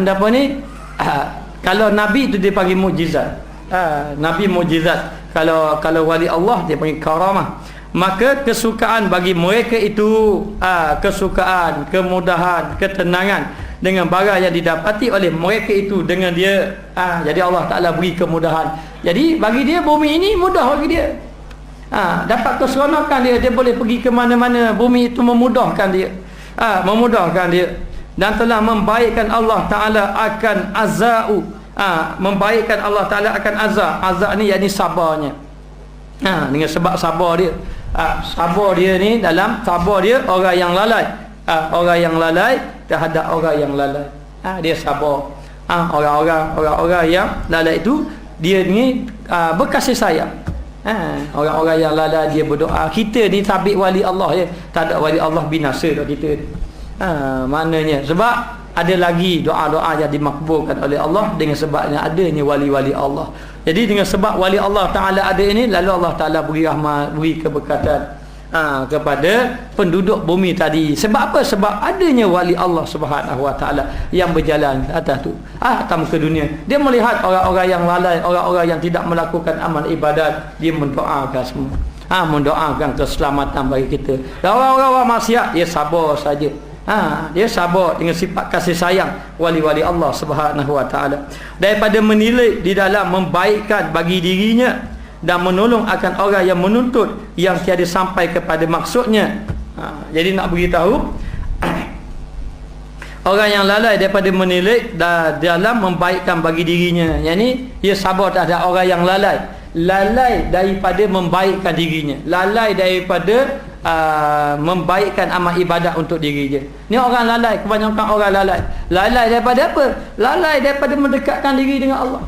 Speaker 1: Apa ni? Kalau Nabi itu dia panggil mukjizat. Nabi mukjizat. Kalau wali Allah dia panggil karamah. Maka kesukaan bagi mereka itu, kesukaan, kemudahan, ketenangan dengan barang yang didapati oleh mereka itu dengan dia. Jadi Allah Ta'ala beri kemudahan. Jadi bagi dia bumi ini mudah bagi dia. Dapat keseronokan dia, dia boleh pergi ke mana-mana. Bumi itu memudahkan dia, memudahkan dia. Dan telah membaikkan Allah Ta'ala akan azau. Membaikkan Allah Ta'ala akan azab. Azab ni yakni sabarnya. Dengan sebab sabar dia. Sabar dia ni, dalam sabar dia orang yang lalai. Orang yang lalai terhadap orang yang lalai. Dia sabar. Orang-orang yang lalai itu, dia ni berkasih sayang. Orang-orang yang lalai dia berdoa. Kita ni sabit wali Allah je. Tak ada wali Allah, binasa dah kita. Maknanya sebab ada lagi doa-doa yang dimakbulkan oleh Allah dengan sebabnya adanya wali-wali Allah. Jadi dengan sebab wali Allah Ta'ala ada ini, lalu Allah Ta'ala beri rahmat, beri keberkatan kepada penduduk bumi tadi. Sebab apa? Sebab adanya wali Allah Subhanahu Wa Ta'ala yang berjalan atas tu, atas muka dunia. Dia melihat orang-orang yang lalai, orang-orang yang tidak melakukan amal ibadat, dia mendoakan semua. Mendoakan keselamatan bagi kita. Dan orang-orang maksiat, dia sabar saja. Dia sabar dengan sifat kasih sayang wali-wali Allah Subhanahu Wa Ta'ala, daripada menilai di dalam membaikkan bagi dirinya dan menolong akan orang yang menuntut yang tiada sampai kepada maksudnya. Jadi nak beritahu orang yang lalai daripada menilai dalam membaikkan bagi dirinya, yang ni dia sabar terhadap orang yang lalai daripada membaikkan dirinya, lalai daripada membaikkan amal ibadat untuk diri dia. Ni orang lalai, kebanyakan orang lalai daripada apa? Lalai daripada mendekatkan diri dengan Allah.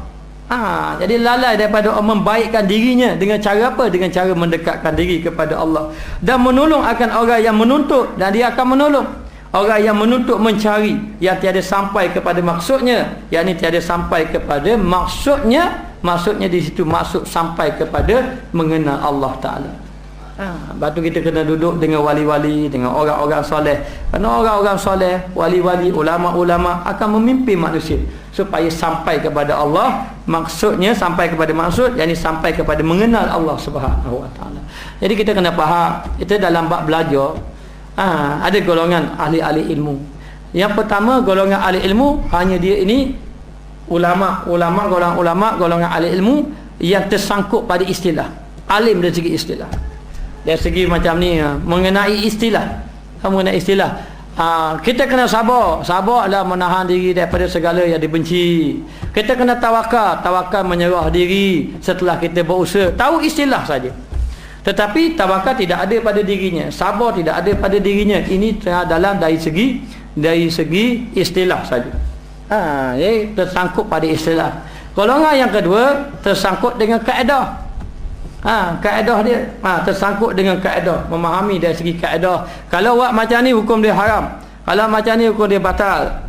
Speaker 1: Jadi lalai daripada membaikkan dirinya dengan cara apa? Dengan cara mendekatkan diri kepada Allah, dan menolong akan orang yang menuntut, dan dia akan menolong orang yang menuntut mencari yang tiada sampai kepada maksudnya, yakni tiada sampai kepada maksudnya. Maksudnya di situ maksud sampai kepada mengenal Allah Ta'ala. Lepas tu kita kena duduk dengan wali-wali, dengan orang-orang soleh. Kerana orang-orang soleh, wali-wali, ulama-ulama akan memimpin manusia supaya sampai kepada Allah. Maksudnya sampai kepada maksud, yakni sampai kepada mengenal Allah Subhanahu Wa Ta'ala. Jadi kita kena faham, kita dalam bab belajar ada golongan ahli-ahli ilmu. Yang pertama, golongan ahli ilmu, hanya dia ini golongan ahli ilmu yang tersangkut pada istilah. Alim dari segi istilah, dari segi macam ni, mengenai istilah. Kita kena sabar adalah menahan diri daripada segala yang dibenci. Kita kena tawakal menyerah diri setelah kita berusaha tahu istilah saja. Tetapi tawakal tidak ada pada dirinya, sabar tidak ada pada dirinya. Ini dalam dari segi istilah saja. Jadi tersangkut pada istilah. Golongan yang kedua tersangkut dengan kaedah. Kaedah dia tersangkut dengan kaedah, memahami dari segi kaedah. Kalau buat macam ni hukum dia haram, kalau macam ni hukum dia batal.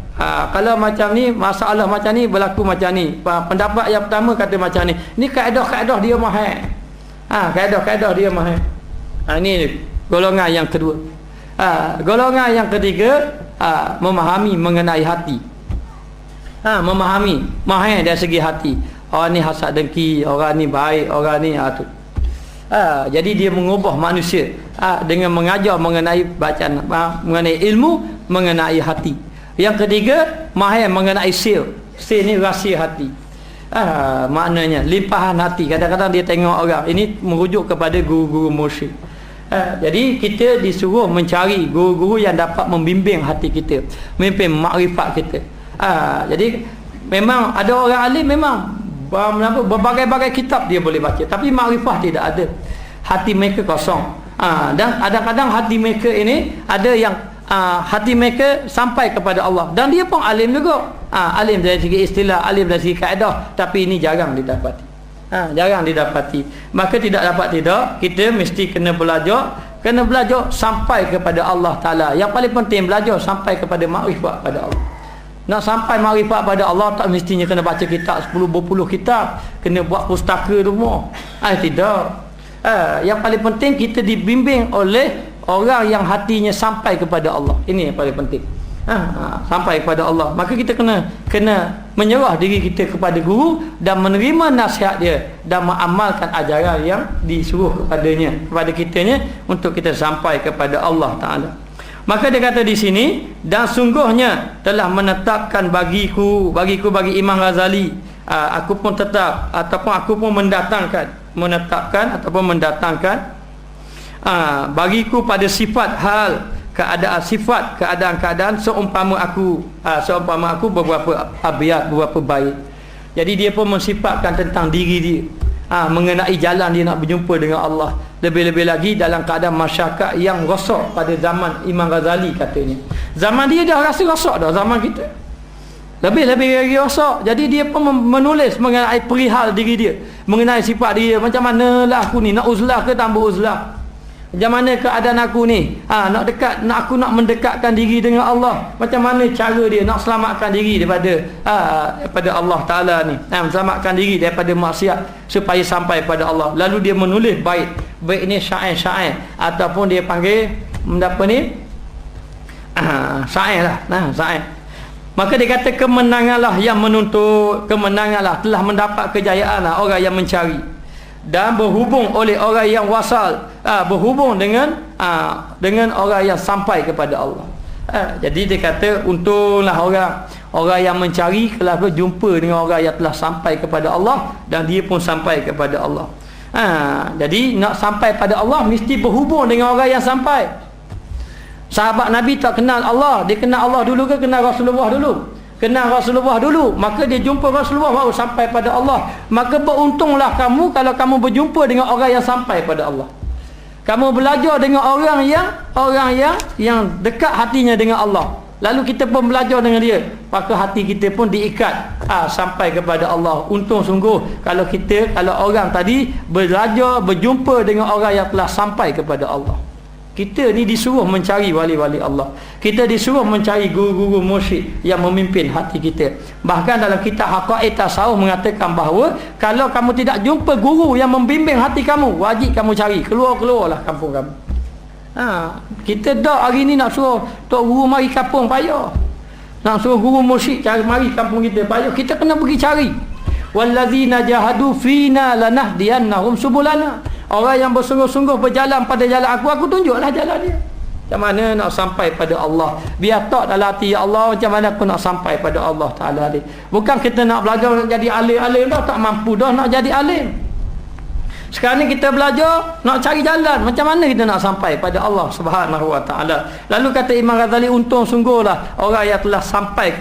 Speaker 1: Kalau macam ni, masalah macam ni berlaku macam ni. Pendapat yang pertama kata macam ni. Ni kaedah-kaedah dia mahal. Kaedah-kaedah dia mahal. Ini golongan yang kedua. Golongan yang ketiga, memahami mengenai hati. Memahami mahal dari segi hati. Orang ni hasad dengki, orang ni baik, orang ni tu. Jadi dia mengubah manusia dengan mengajar mengenai bacaan, mengenai ilmu, mengenai hati. Yang ketiga, mahir mengenai sir. Sir ni rahsia hati. Maknanya limpahan hati. Kadang-kadang dia tengok orang. Ini merujuk kepada guru-guru mursyid. Jadi kita disuruh mencari guru-guru yang dapat membimbing hati kita, memimpin makrifat kita. Jadi memang ada orang alim, memang berbagai-bagai kitab dia boleh baca, tapi makrifah tidak ada. Hati mereka kosong. Dan kadang-kadang hati mereka ini ada yang hati mereka sampai kepada Allah, dan dia pun alim juga. Alim dari segi istilah, alim dari segi kaedah, tapi ini jarang didapati. Jarang didapati. Maka tidak kita mesti kena belajar sampai kepada Allah Ta'ala. Yang paling penting belajar sampai kepada makrifat pada Allah. Nak sampai makrifat pada Allah tak mestinya kena baca kitab 10-20 kitab, kena buat pustaka rumah. Tidak. Yang paling penting kita dibimbing oleh orang yang hatinya sampai kepada Allah. Ini yang paling penting. Sampai kepada Allah. Maka kita kena menyerah diri kita kepada guru dan menerima nasihat dia dan mengamalkan ajaran yang disuruh kepada kitanya untuk kita sampai kepada Allah Ta'ala. Maka dia kata di sini, dan sungguhnya telah menetapkan bagi Imam Ghazali, aku pun tetap ataupun aku pun mendatangkan bagiku pada sifat hal keadaan seumpama aku beberapa abiyat, beberapa bait. Jadi dia pun mensifatkan tentang diri dia, mengenai jalan dia nak berjumpa dengan Allah. Lebih-lebih lagi dalam keadaan masyarakat yang rosak pada zaman Imam Ghazali katanya. Zaman dia dah rasa rosak dah, zaman kita lebih-lebih lagi rosak. Jadi dia pun menulis mengenai perihal diri dia, mengenai sifat dia. Macam manalah aku ni, nak uzlah ke tambah uzlah? Macam mana keadaan aku ni? Aku nak mendekatkan diri dengan Allah. Macam mana cara dia nak selamatkan diri daripada Allah Ta'ala ni, selamatkan diri daripada maksiat supaya sampai pada Allah. Lalu dia menulis bait ni syair ataupun dia panggil apa ni, syair lah, syair. Maka dia kata kemenanganlah yang menuntut, kemenanganlah telah mendapat kejayaan orang yang mencari, dan berhubung oleh orang yang wasal, berhubung dengan orang yang sampai kepada Allah. Jadi dia kata untunglah orang yang mencari telah berjumpa dengan orang yang telah sampai kepada Allah, dan dia pun sampai kepada Allah. Jadi nak sampai pada Allah mesti berhubung dengan orang yang sampai. Sahabat Nabi tak kenal Allah, dia kenal Allah dulu ke kenal Rasulullah dulu? Kenal Rasulullah dulu, maka dia jumpa Rasulullah baru sampai pada Allah. Maka beruntunglah kamu kalau kamu berjumpa dengan orang yang sampai pada Allah. Kamu belajar dengan orang yang dekat hatinya dengan Allah, lalu kita pun belajar dengan dia, maka hati kita pun diikat sampai kepada Allah. Untung sungguh kalau orang tadi belajar berjumpa dengan orang yang telah sampai kepada Allah. Kita ni disuruh mencari wali-wali Allah. Kita disuruh mencari guru-guru mursyid yang memimpin hati kita. Bahkan dalam kitab Haqaiq Tasawuf mengatakan bahawa kalau kamu tidak jumpa guru yang membimbing hati kamu, wajib kamu cari, keluarlah kampung kamu. Kita dah hari ni nak suruh tok guru mari kampung payah. Nak suruh guru mursyid cari mari kampung kita payah. Kita kena pergi cari. Wallazina jahadu fina lanahdiyannahum subulana. Orang yang bersungguh-sungguh berjalan pada jalan aku tunjuklah jalan dia. Macam mana nak sampai pada Allah? Biar tak dalam hati, ya Allah, macam mana aku nak sampai pada Allah Ta'ala ni? Bukan kita nak belajar nak jadi alim dah, tak mampu dah nak jadi alim. Sekarang ni kita belajar nak cari jalan, macam mana kita nak sampai pada Allah Subhanahu Wa Ta'ala. Lalu kata Imam Ghazali, untung sungguhlah orang yang telah sampai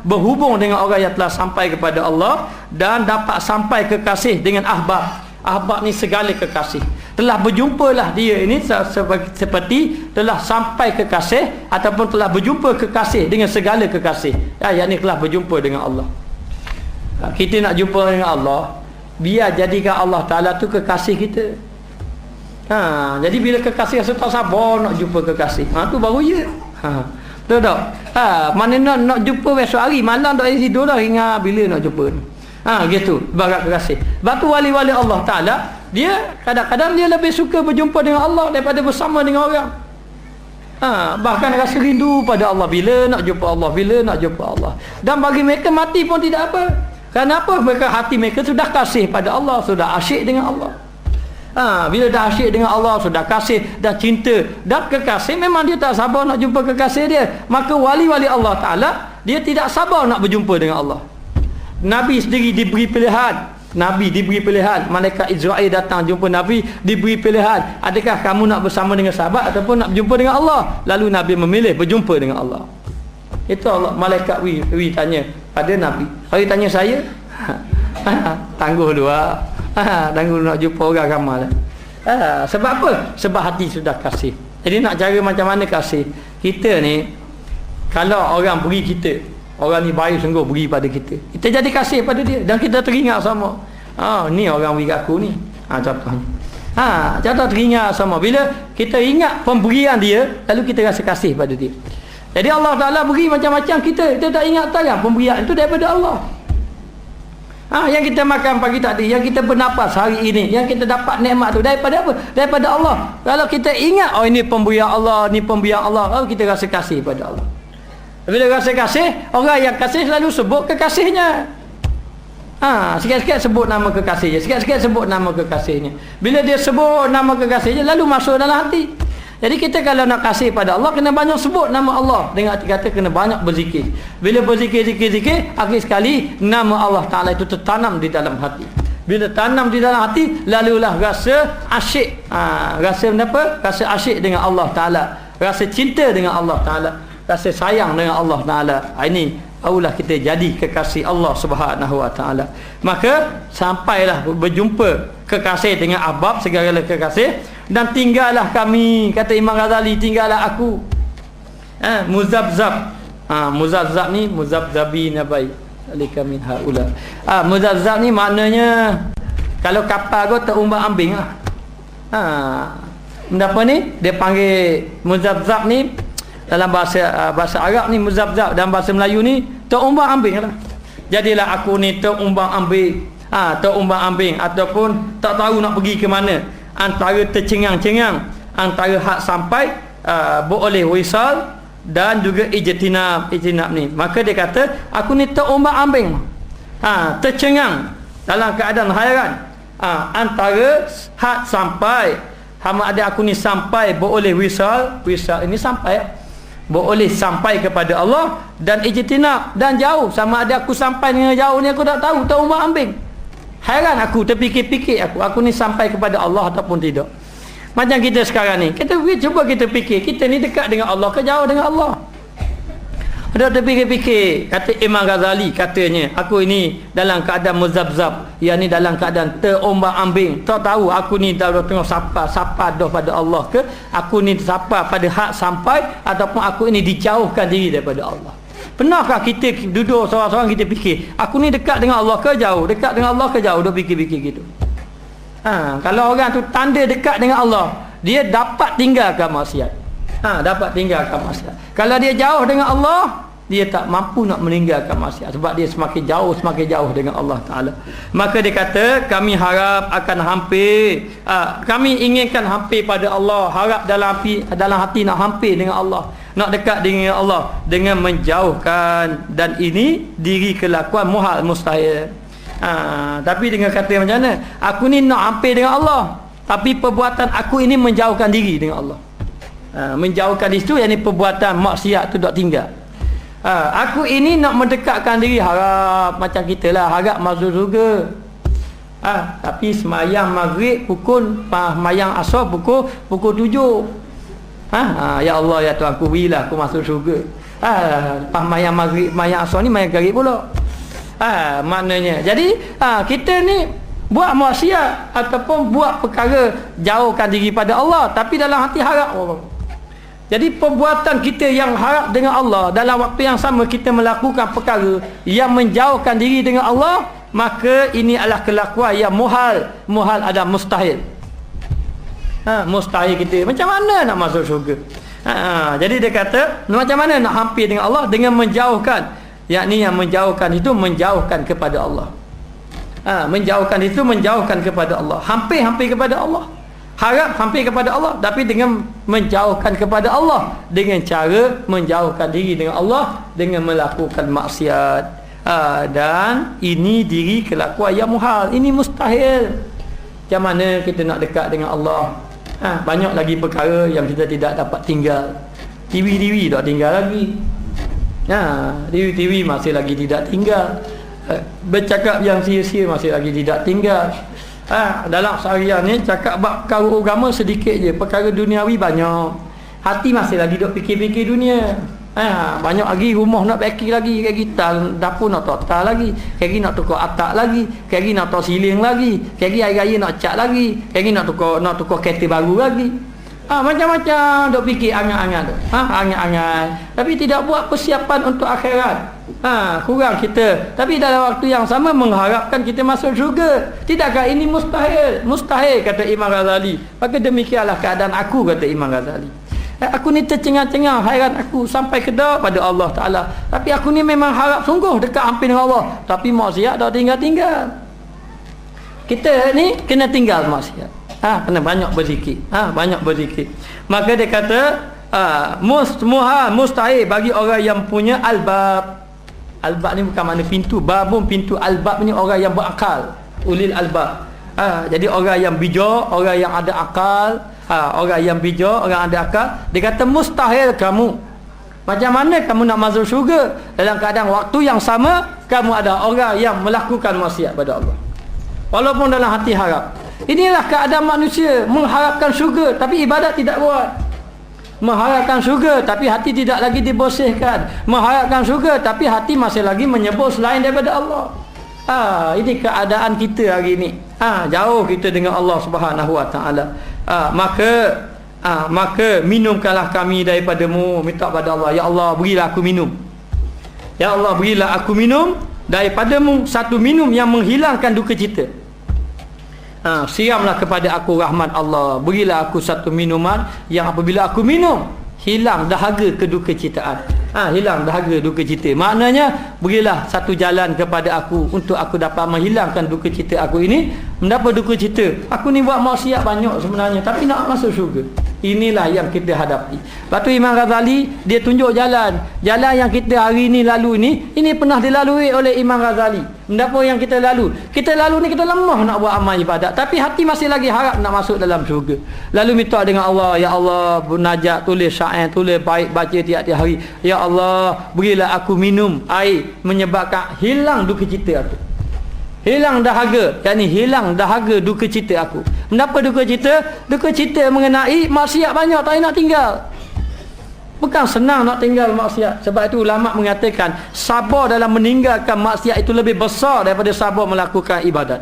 Speaker 1: berhubung dengan orang yang telah sampai kepada Allah dan dapat sampai kekasih dengan ahbab. Ahbab ni segala kekasih. telah berjumpalah dia ini seperti telah sampai kekasih ataupun telah berjumpa kekasih dengan segala kekasih. Yakni telah berjumpa dengan Allah. Kita nak jumpa dengan Allah, biar jadikan Allah Ta'ala tu kekasih kita. Jadi bila kekasih rasa tak sabar nak jumpa kekasih, tu baru ya. Betul tak? Mana nak jumpa besok hari, malam tak tidur dah hingga bila nak jumpa. Gitu barat kekasih. Sebab tu wali-wali Allah Ta'ala, dia kadang-kadang dia lebih suka berjumpa dengan Allah daripada bersama dengan orang. Bahkan rasa rindu pada Allah, bila nak jumpa Allah, bila nak jumpa Allah. Dan bagi mereka mati pun tidak apa. Kenapa? Mereka hati mereka sudah kasih pada Allah, sudah asyik dengan Allah. Bila dah asyik dengan Allah, sudah kasih, dah cinta, dah kekasih, memang dia tak sabar nak jumpa kekasih dia. Maka wali-wali Allah Ta'ala, dia tidak sabar nak berjumpa dengan Allah. Nabi sendiri diberi pilihan. Nabi diberi pilihan. Malaikat Israel datang jumpa Nabi, diberi pilihan. Adakah kamu nak bersama dengan sahabat ataupun nak berjumpa dengan Allah? Lalu Nabi memilih berjumpa dengan Allah. Itu Allah. Malaikat wi tanya pada Nabi. Hari tanya saya, tangguh dua. Tangguh nak jumpa orang ramai. Sebab apa? Sebab hati sudah kasih. Jadi nak cara macam mana kasih? Kita ni, kalau orang beri kita, orang ni baik sungguh beri pada kita, kita jadi kasih pada dia dan kita teringat sama. Ni orang beri aku ni. Contohnya. Contoh teringat sama. Bila kita ingat pemberian dia, lalu kita rasa kasih pada dia. Jadi Allah Ta'ala beri macam-macam, kita tak ingat tak pemberian itu daripada Allah. Yang kita makan pagi tadi, yang kita bernafas hari ini, yang kita dapat nikmat tu daripada apa? Daripada Allah. Kalau kita ingat ini pemberian Allah, ni pemberian Allah, lalu kita rasa kasih pada Allah. Bila rasa kasih, orang yang kasih selalu sebut kekasihnya. Sikit-sikit sebut nama kekasihnya, sikit-sikit sebut nama kekasihnya. Bila dia sebut nama kekasihnya, lalu masuk dalam hati. Jadi kita kalau nak kasih pada Allah, kena banyak sebut nama Allah. Dengan arti kata kena banyak berzikir. Bila berzikir, akhir sekali nama Allah Ta'ala itu tertanam di dalam hati. Bila tanam di dalam hati, lalulah rasa asyik. Rasa apa? Rasa asyik dengan Allah Ta'ala, rasa cinta dengan Allah Ta'ala, rasa sayang dengan Allah Ta'ala. Ini Allah kita jadi kekasih Allah Subhanahu Wa Ta'ala. Maka sampailah berjumpa kekasih dengan ahbab, segala kekasih. Dan tinggallah kami, kata Imam Ghazali, tinggallah aku. Muzabzab. Muzabzab ni muzabzabi nabai alika min haula. Muzabzab ni maknanya kalau kapal kau terumbang ambing lah. Apa ni? Dia panggil muzabzab ni dalam bahasa Arab ni muzabzab, dalam bahasa Melayu ni terumbang ambing lah. Jadilah aku ni terumbang ambing. Terumbang ambing ataupun tak tahu nak pergi ke mana, antara tercengang-cengang, antara hak sampai boleh wisal dan juga ijtinab ni. Maka dia kata aku ni terombang-ambing, tercengang, dalam keadaan hairan, antara hak sampai, hama ada aku ni sampai boleh wisal ini sampai boleh sampai kepada Allah, dan ijtinab dan jauh, sama ada aku sampai dengan jauh ni aku tak tahu, terombang-ambing. Hairan aku, terfikir-fikir aku ni sampai kepada Allah ataupun tidak. Macam kita sekarang ni, cuba kita fikir, kita ni dekat dengan Allah ke jauh dengan Allah? Ada terfikir-fikir. Kata Imam Ghazali, katanya aku ini dalam keadaan muzabzab, yang ni dalam keadaan terombang-ambing, tak tahu aku ni dah tengah sapa dah pada Allah ke, aku ni sapa pada hak sampai, ataupun aku ini dijauhkan diri daripada Allah. Pernahkah kita duduk seorang-seorang kita fikir, aku ni dekat dengan Allah ke jauh? Dekat dengan Allah ke jauh? Dah fikir-fikir gitu. Kalau orang tu tanda dekat dengan Allah, dia dapat tinggalkan maksiat. Dapat tinggalkan maksiat. Kalau dia jauh dengan Allah, dia tak mampu nak meninggalkan maksiat, sebab dia semakin jauh dengan Allah Ta'ala. Maka dia kata, kami harap akan hampir, kami inginkan hampir pada Allah, harap dalam hati nak hampir dengan Allah, nak dekat dengan Allah, dengan menjauhkan, dan ini diri kelakuan muhal, mustahil. Tapi dengan kata macam mana, aku ni nak hampir dengan Allah, tapi perbuatan aku ini menjauhkan diri dengan Allah. Menjauhkan di situ, yang ni perbuatan maksiat tu tak tinggal. Aku ini nak mendekatkan diri, harap macam kita lah, harap masuk surga. Tapi semayang maghrib pukul, semayang asar pukul 7. Ya Allah, ya Tuhan, aku berilah aku masuk surga. Lepas mayang maghrib, mayang asar ni mayang maghrib pula. Maknanya jadi kita ni buat maksiat ataupun buat perkara jauhkan diri pada Allah tapi dalam hati harap Allah. Jadi perbuatan kita yang harap dengan Allah, dalam waktu yang sama kita melakukan perkara yang menjauhkan diri dengan Allah, maka ini adalah kelakuan yang muhal. Muhal ada mustahil. Mustahil kita. Macam mana nak masuk syurga? Jadi dia kata, macam mana nak hampir dengan Allah? Dengan menjauhkan. Yakni yang menjauhkan itu menjauhkan kepada Allah. Menjauhkan itu menjauhkan kepada Allah. Hampir-hampir kepada Allah. Harap hampir kepada Allah, tapi dengan menjauhkan kepada Allah, dengan cara menjauhkan diri dengan Allah, dengan melakukan maksiat. Dan ini diri kelakuan yang muhal. Ini mustahil. Macam mana kita nak dekat dengan Allah? Banyak lagi perkara yang kita tidak dapat tinggal. TV tak tinggal lagi. TV masih lagi tidak tinggal. Bercakap yang sia-sia masih lagi tidak tinggal. Dalam seharian ni cakap bab perkara agama sedikit je, perkara duniawi banyak. Hati masih lagi duk fikir-fikir dunia. Banyak lagi rumah nak beki lagi, kayak kita dapur nak total lagi, kayak nak tukar atap lagi, kayak nak tok siling lagi, kayak hari raya nak cat lagi, kayak nak tukar kereta baru lagi. Macam-macam duk fikir angan-angan tu. Angan-angan. Tapi tidak buat persiapan untuk akhirat. Kurang kita. Tapi dalam waktu yang sama mengharapkan kita masuk syurga. Tidakkah ini mustahil? Mustahil, kata Imam Ghazali. Maka demikianlah keadaan aku, kata Imam Ghazali. Aku ni tercengang-cengang, hairan aku sampai kedah pada Allah Ta'ala. Tapi aku ni memang harap sungguh dekat hampir dengan Allah. Tapi maksiat dah tinggal-tinggal. Kita ni kena tinggal maksiat. Kena banyak berzikir. Banyak berzikir. Maka dia kata mustahil bagi orang yang punya albab. Albab ni bukan makna pintu, babun pintu, albab ni orang yang berakal, ulil albab. Jadi orang yang bijak, orang yang ada akal, orang yang bijak, orang ada akal. Dia kata mustahil kamu. Macam mana kamu nak masuk syurga dalam keadaan waktu yang sama kamu ada orang yang melakukan maksiat pada Allah, walaupun dalam hati harap. Inilah keadaan manusia, mengharapkan syurga tapi ibadat tidak buat. Mengharapkan syurga tapi hati tidak lagi dibersihkan. Mengharapkan syurga tapi hati masih lagi menyebut selain daripada Allah. Ini keadaan kita hari ini. Jauh kita dengan Allah Subhanahu Wa Taala. Maka minumkanlah kami daripadamu. Minta pada Allah, ya Allah berilah aku minum. Ya Allah berilah aku minum daripadamu, satu minum yang menghilangkan duka cita. Siramlah kepada aku rahmat Allah. Berilah aku satu minuman yang apabila aku minum, hilang dahaga kedukacitaan. Hilang dahaga duka cita. Maknanya berilah satu jalan kepada aku untuk aku dapat menghilangkan duka cita aku ini. Mendapat duka cita, aku ni buat maksiat banyak sebenarnya, tapi nak masuk syurga. Inilah yang kita hadapi. Lepas tu Imam Ghazali dia tunjuk jalan. Jalan yang kita hari ini lalu ini pernah dilalui oleh Imam Ghazali. Mendapat yang kita lalu. Kita lalu ni kita lemah nak buat amal ibadat, tapi hati masih lagi harap nak masuk dalam syurga. Lalu minta dengan Allah, ya Allah munajat, tulis syair, tulis baik, baca tiap-tiap hari. Ya Allah berilah aku minum air menyebabkan hilang duka cita aku. Hilang dahaga, yakni hilang dahaga duka cita aku. Mendapat duka cita? Duka cita mengenai maksiat banyak, tak nak tinggal. Bukan senang nak tinggal maksiat. Sebab itu ulama mengatakan sabar dalam meninggalkan maksiat itu lebih besar daripada sabar melakukan ibadat.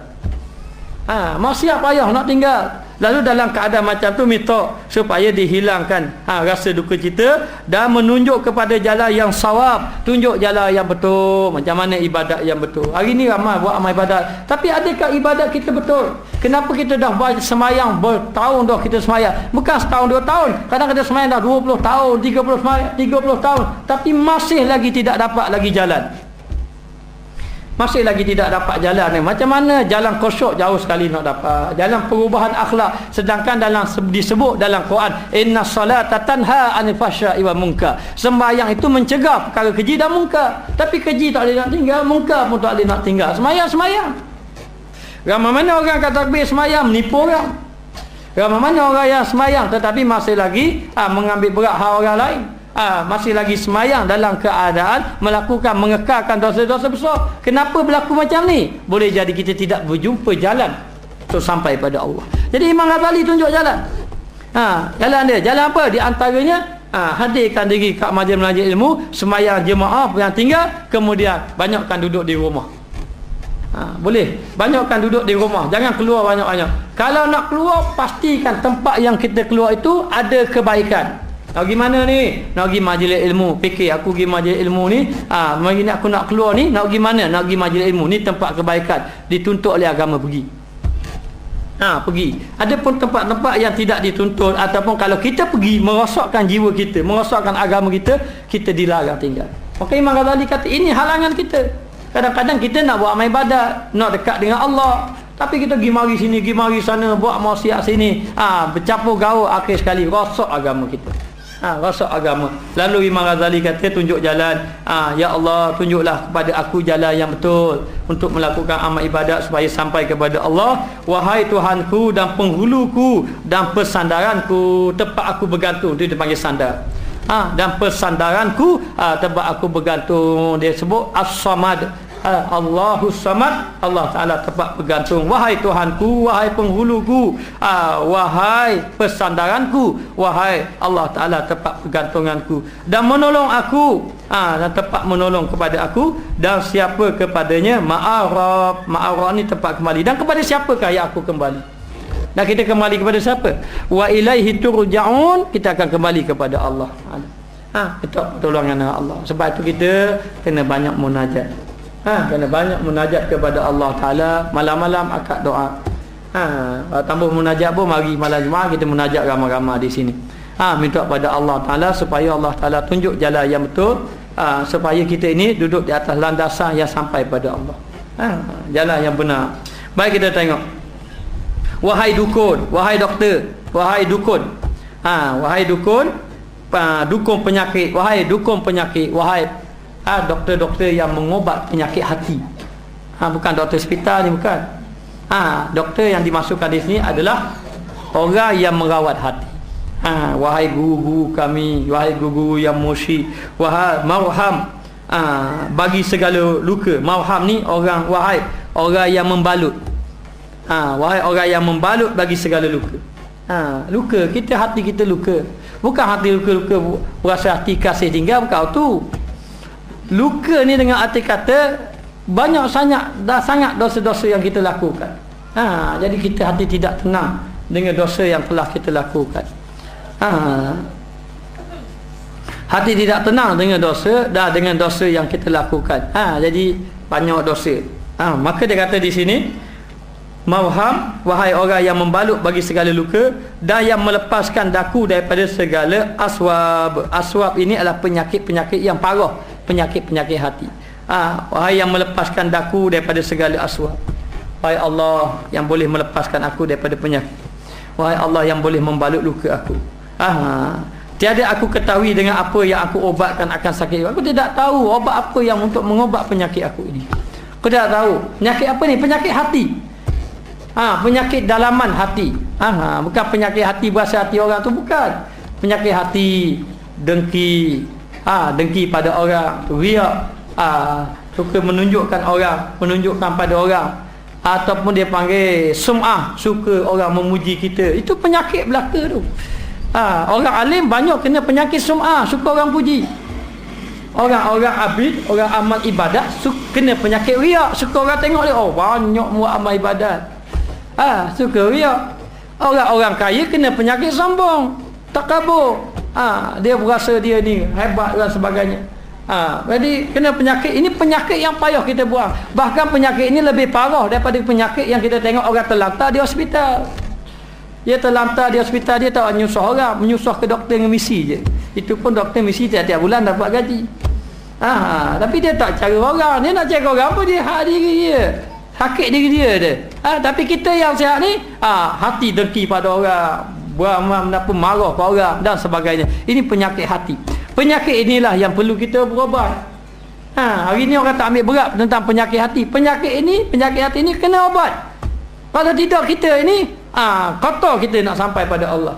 Speaker 1: Maksiat payah nak tinggal. Lalu dalam keadaan macam tu minta supaya dihilangkan rasa duka cita dan menunjuk kepada jalan yang sawab, tunjuk jalan yang betul, macam mana ibadat yang betul. Hari ni ramai buat amal ibadat, tapi adakah ibadat kita betul? Kenapa kita dah semayang bertahun dah kita semayang? Bukan setahun 2 tahun, kadang kita semayang dah 20 tahun, 30 tahun, tapi masih lagi tidak dapat lagi jalan. Masih lagi tidak dapat jalan ni. Macam mana jalan khusyuk jauh sekali nak dapat. Jalan perubahan akhlak, sedangkan dalam disebut dalam Quran, inna salata tanha 'anil fahsya'i wal munkar. Sembahyang itu mencegah perkara keji dan munkar. Tapi keji tak boleh nak tinggal, munkar pun tak boleh nak tinggal. Semayang. Ramai mana orang kata takbir semayang menipu orang. Ramai mana orang yang semayang tetapi masih lagi mengambil berat hak orang lain. Masih lagi semayang dalam keadaan melakukan, mengekalkan dosa-dosa besar. Kenapa berlaku macam ni? Boleh jadi kita tidak berjumpa jalan untuk sampai pada Allah. Jadi Imam Ghazali tunjuk jalan. Jalan dia, jalan apa? Di antaranya hadirkan diri kat majlis ilmu, semayang jemaah yang tinggal, kemudian banyakkan duduk di rumah. Boleh. Banyakkan duduk di rumah. Jangan keluar banyak-banyak. Kalau nak keluar, pastikan tempat yang kita keluar itu ada kebaikan. Nak pergi mana ni? Nak pergi majlis ilmu. Fikir aku pergi majlis ilmu ni. Mari ni aku nak keluar ni. Nak pergi mana? Nak pergi majlis ilmu. Ni tempat kebaikan. Dituntut oleh agama pergi. Pergi. Ada pun tempat-tempat yang tidak dituntut. Ataupun kalau kita pergi, merosakkan jiwa kita, merosakkan agama kita, kita dilarang tinggal. Maka Imam Ghazali kata, ini halangan kita. Kadang-kadang kita nak buat amal ibadat, nak dekat dengan Allah, tapi kita pergi mari sini, pergi mari sana, buat maksiat sini, bercampur gaul, akhir sekali rosak agama kita. Rosak agama. Lalu Imam Ghazali kata, tunjuk jalan. Ya Allah, tunjuklah kepada aku jalan yang betul untuk melakukan amal ibadat supaya sampai kepada Allah. Wahai Tuhanku dan penghuluku dan persandaranku, tempat aku bergantung, itu dipanggil sandar. Dan persandaranku, tempat aku bergantung, dia sebut As-Samad. Allahus Samad, Allah Ta'ala tempat bergantung. Wahai Tuhanku, wahai penghuluku, wahai persandaranku, wahai Allah Ta'ala tempat pergantunganku, dan menolong aku, dan tempat menolong kepada aku, dan siapa kepadanya ma'arab. Ma'arab ni tempat kembali. Dan kepada siapakah yang aku kembali? Dan kita kembali kepada siapa? Wa ilaihi turja'un. Kita akan kembali kepada Allah. Kita pertolongan dengan Allah. Sebab itu kita kena banyak munajat. Kena banyak munajat kepada Allah Ta'ala. Malam-malam akad doa. Tambah munajat pun, mari malam Jumaat kita munajat ramai-ramai di sini. Minta pada Allah Ta'ala supaya Allah Ta'ala tunjuk jalan yang betul, supaya kita ini duduk di atas landasan yang sampai pada Allah. Jalan yang benar. Baik, kita tengok. Wahai dukun, wahai doktor, wahai dukun. Wahai dukun, dukun penyakit, wahai dukun penyakit, wahai doktor-doktor yang mengobat penyakit hati. Bukan doktor hospital ni, bukan. Doktor yang dimasukkan di sini adalah orang yang merawat hati. Wahai guru-guru kami, wahai guru-guru yang mursyid, wahai marham, bagi segala luka. Marham ni orang, wahai orang yang membalut. Wahai orang yang membalut bagi segala luka. Luka kita, hati kita luka. Bukan hati luka-luka berasa hati kasih tinggal, bukan tu. Luka ni dengan arti kata banyak sangat dosa-dosa yang kita lakukan. Jadi kita hati tidak tenang dengan dosa yang telah kita lakukan. Hati tidak tenang dengan dosa dan dengan dosa yang kita lakukan. Jadi banyak dosa. Maka dia kata di sini, mawham, wahai orang yang membalut bagi segala luka dan yang melepaskan daku daripada segala aswab. Aswab ini adalah penyakit-penyakit yang parah, penyakit-penyakit hati. Wahai yang melepaskan daku daripada segala aswab. Wahai Allah yang boleh melepaskan aku daripada penyakit. Wahai Allah yang boleh membalut luka aku. Tiada aku ketahui dengan apa yang aku obatkan akan sakit. Aku tidak tahu obat apa yang untuk mengobat penyakit aku ini. Aku tidak tahu. Penyakit apa ni? Penyakit hati. Penyakit dalaman hati. Bukan penyakit hati berasa hati orang tu, bukan. Penyakit hati, dengki, dengki pada orang, riak, suka menunjukkan orang, menunjukkan pada orang, ataupun dia panggil sum'ah, suka orang memuji kita. Itu penyakit belaka tu. Orang alim banyak kena penyakit sum'ah, suka orang puji. Orang-orang abid, orang amal ibadat kena penyakit riak, suka orang tengok dia, oh banyak buat amal ibadat. Suka riak. Orang-orang kaya kena penyakit sombong, takabur. Dia berasa dia ni hebat dan sebagainya. Jadi kena penyakit ini, penyakit yang payah kita buang. Bahkan penyakit ini lebih parah daripada penyakit yang kita tengok orang terlantar di hospital. Dia terlantar di hospital, dia tak menyusah orang, menyusah ke doktor dengan misi je. Itu pun doktor misi tiap-tiap bulan dapat gaji. Tapi dia tak cara orang. Dia nak cara orang apa, dia hak diri dia, sakit diri dia dia. Tapi kita yang sihat ni, hati dengki pada orang, beramal apa, marah pada orang dan sebagainya. Ini penyakit hati. Penyakit inilah yang perlu kita berobat. Hari ni orang tak ambil berat tentang penyakit hati. Penyakit hati ini kena obat. Kalau tidak kita ini kotor, kita nak sampai pada Allah.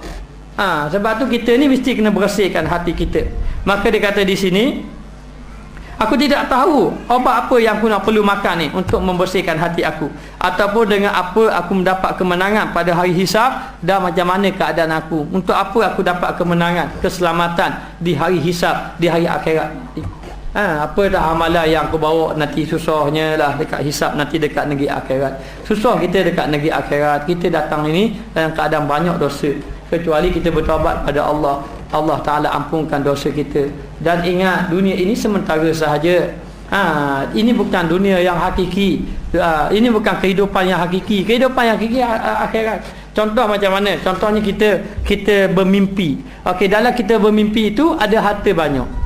Speaker 1: Sebab tu kita ni mesti kena bersihkan hati kita. Maka dia kata di sini, aku tidak tahu obat apa yang aku nak perlu makan ni untuk membersihkan hati aku, ataupun dengan apa aku mendapat kemenangan pada hari hisab, dan macam mana keadaan aku, untuk apa aku dapat kemenangan, keselamatan di hari hisab, di hari akhirat. Apa dah amalan yang aku bawa nanti susahnya lah dekat hisab nanti dekat negeri akhirat. Susah kita dekat negeri akhirat. Kita datang ini dalam keadaan banyak dosa. Kecuali kita bertaubat pada Allah, Allah Ta'ala ampunkan dosa kita. Dan ingat, dunia ini sementara sahaja. Ini bukan dunia yang hakiki. Ini bukan kehidupan yang hakiki. Kehidupan yang hakiki akhirat. Contoh macam mana? Contohnya kita bermimpi. Okey, dalam kita bermimpi itu ada harta banyak.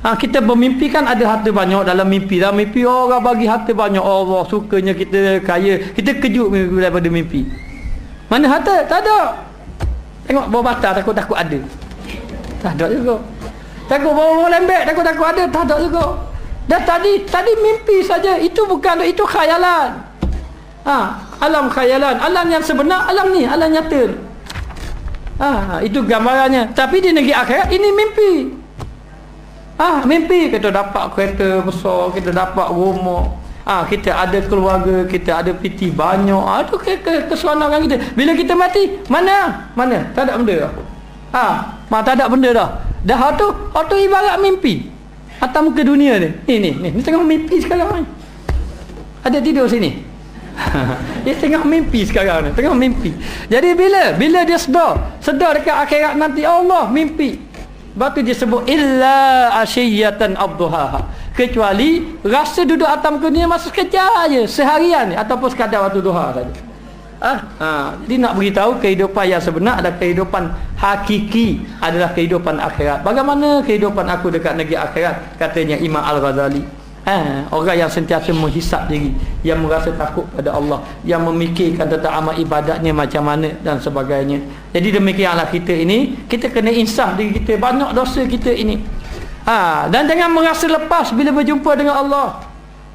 Speaker 1: Kita bermimpi kan ada harta banyak dalam mimpi. Dalam mimpi orang bagi harta banyak. Allah sukanya kita kaya. Kita kejut daripada mimpi. Mana harta? Tak ada. Tengok bawah batal takut-takut ada. Tak ada juga. Takut bawah lembek takut-takut ada. Tak ada juga. Dah tadi mimpi saja. Itu bukan, itu khayalan. Alam khayalan, alam yang sebenar, alam ni, alam nyata. Itu gambarannya. Tapi di negeri akhirat ini mimpi. Mimpi kita dapat kereta besar, kita dapat rumah, kita ada keluarga, kita ada piti banyak. Itu keseronokan kita. Bila kita mati, mana? Tak ada benda dah. Tak ada benda dah. Dah tu ibarat mimpi. Atas muka dunia ni. Ni tengah mimpi sekarang ni. Ada tidur sini. Dia tengah mimpi sekarang ni, tengah mimpi. Jadi bila dia sedar dekat akhirat nanti, Allah mimpi. Sebab tu dia sebut illa asyiyatan abduhaha, kecuali rasa duduk atas muka dunia masa sekejap aja, seharian ni, ataupun sekadar waktu duha saja. Jadi nak beritahu kehidupan yang sebenar adalah kehidupan hakiki, adalah kehidupan akhirat. Bagaimana kehidupan aku dekat negeri akhirat? Katanya Imam Al-Ghazali. Orang yang sentiasa menghisap diri, yang merasa takut pada Allah, yang memikirkan tentang amal ibadatnya macam mana dan sebagainya. Jadi demikianlah kita ini, kita kena insaf diri kita, banyak dosa kita ini. Dan jangan merasa lepas bila berjumpa dengan Allah.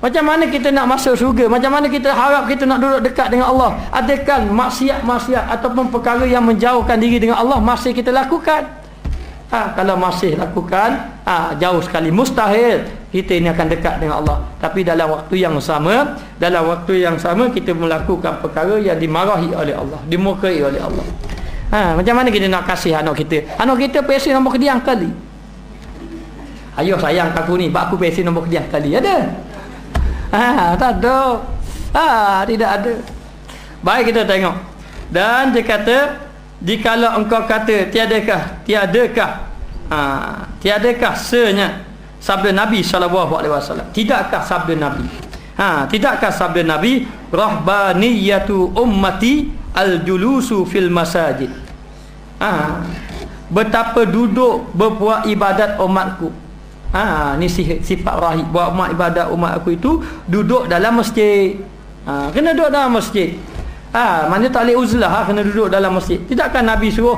Speaker 1: Macam mana kita nak masuk syurga? Macam mana kita harap kita nak duduk dekat dengan Allah? Adakah maksiat-maksiat ataupun perkara yang menjauhkan diri dengan Allah masih kita lakukan? Kalau masih lakukan, jauh sekali, mustahil kita ini akan dekat dengan Allah. Tapi dalam waktu yang sama kita melakukan perkara yang dimarahi oleh Allah, dimurkai oleh Allah. Macam mana kita nak kasih anak kita? Anak kita pesen nombor kediang kali. Ayuh sayang aku ni, bak aku pesen nombor kediang kali. Ada? Tak ada. Tidak ada. Baik, kita tengok. Dan dia kata, jikalau engkau kata tiadakah senyap sabda Nabi SAW, tidakkah sabda Nabi rahbaniyatu ummati al-julusu fil masajid, betapa duduk berbuat ibadat umatku. Ni sifat rahib, buat ibadat umat aku itu duduk dalam masjid. Kena duduk dalam masjid. Mana tak boleh uzlah, kena duduk dalam masjid. Tidakkah Nabi suruh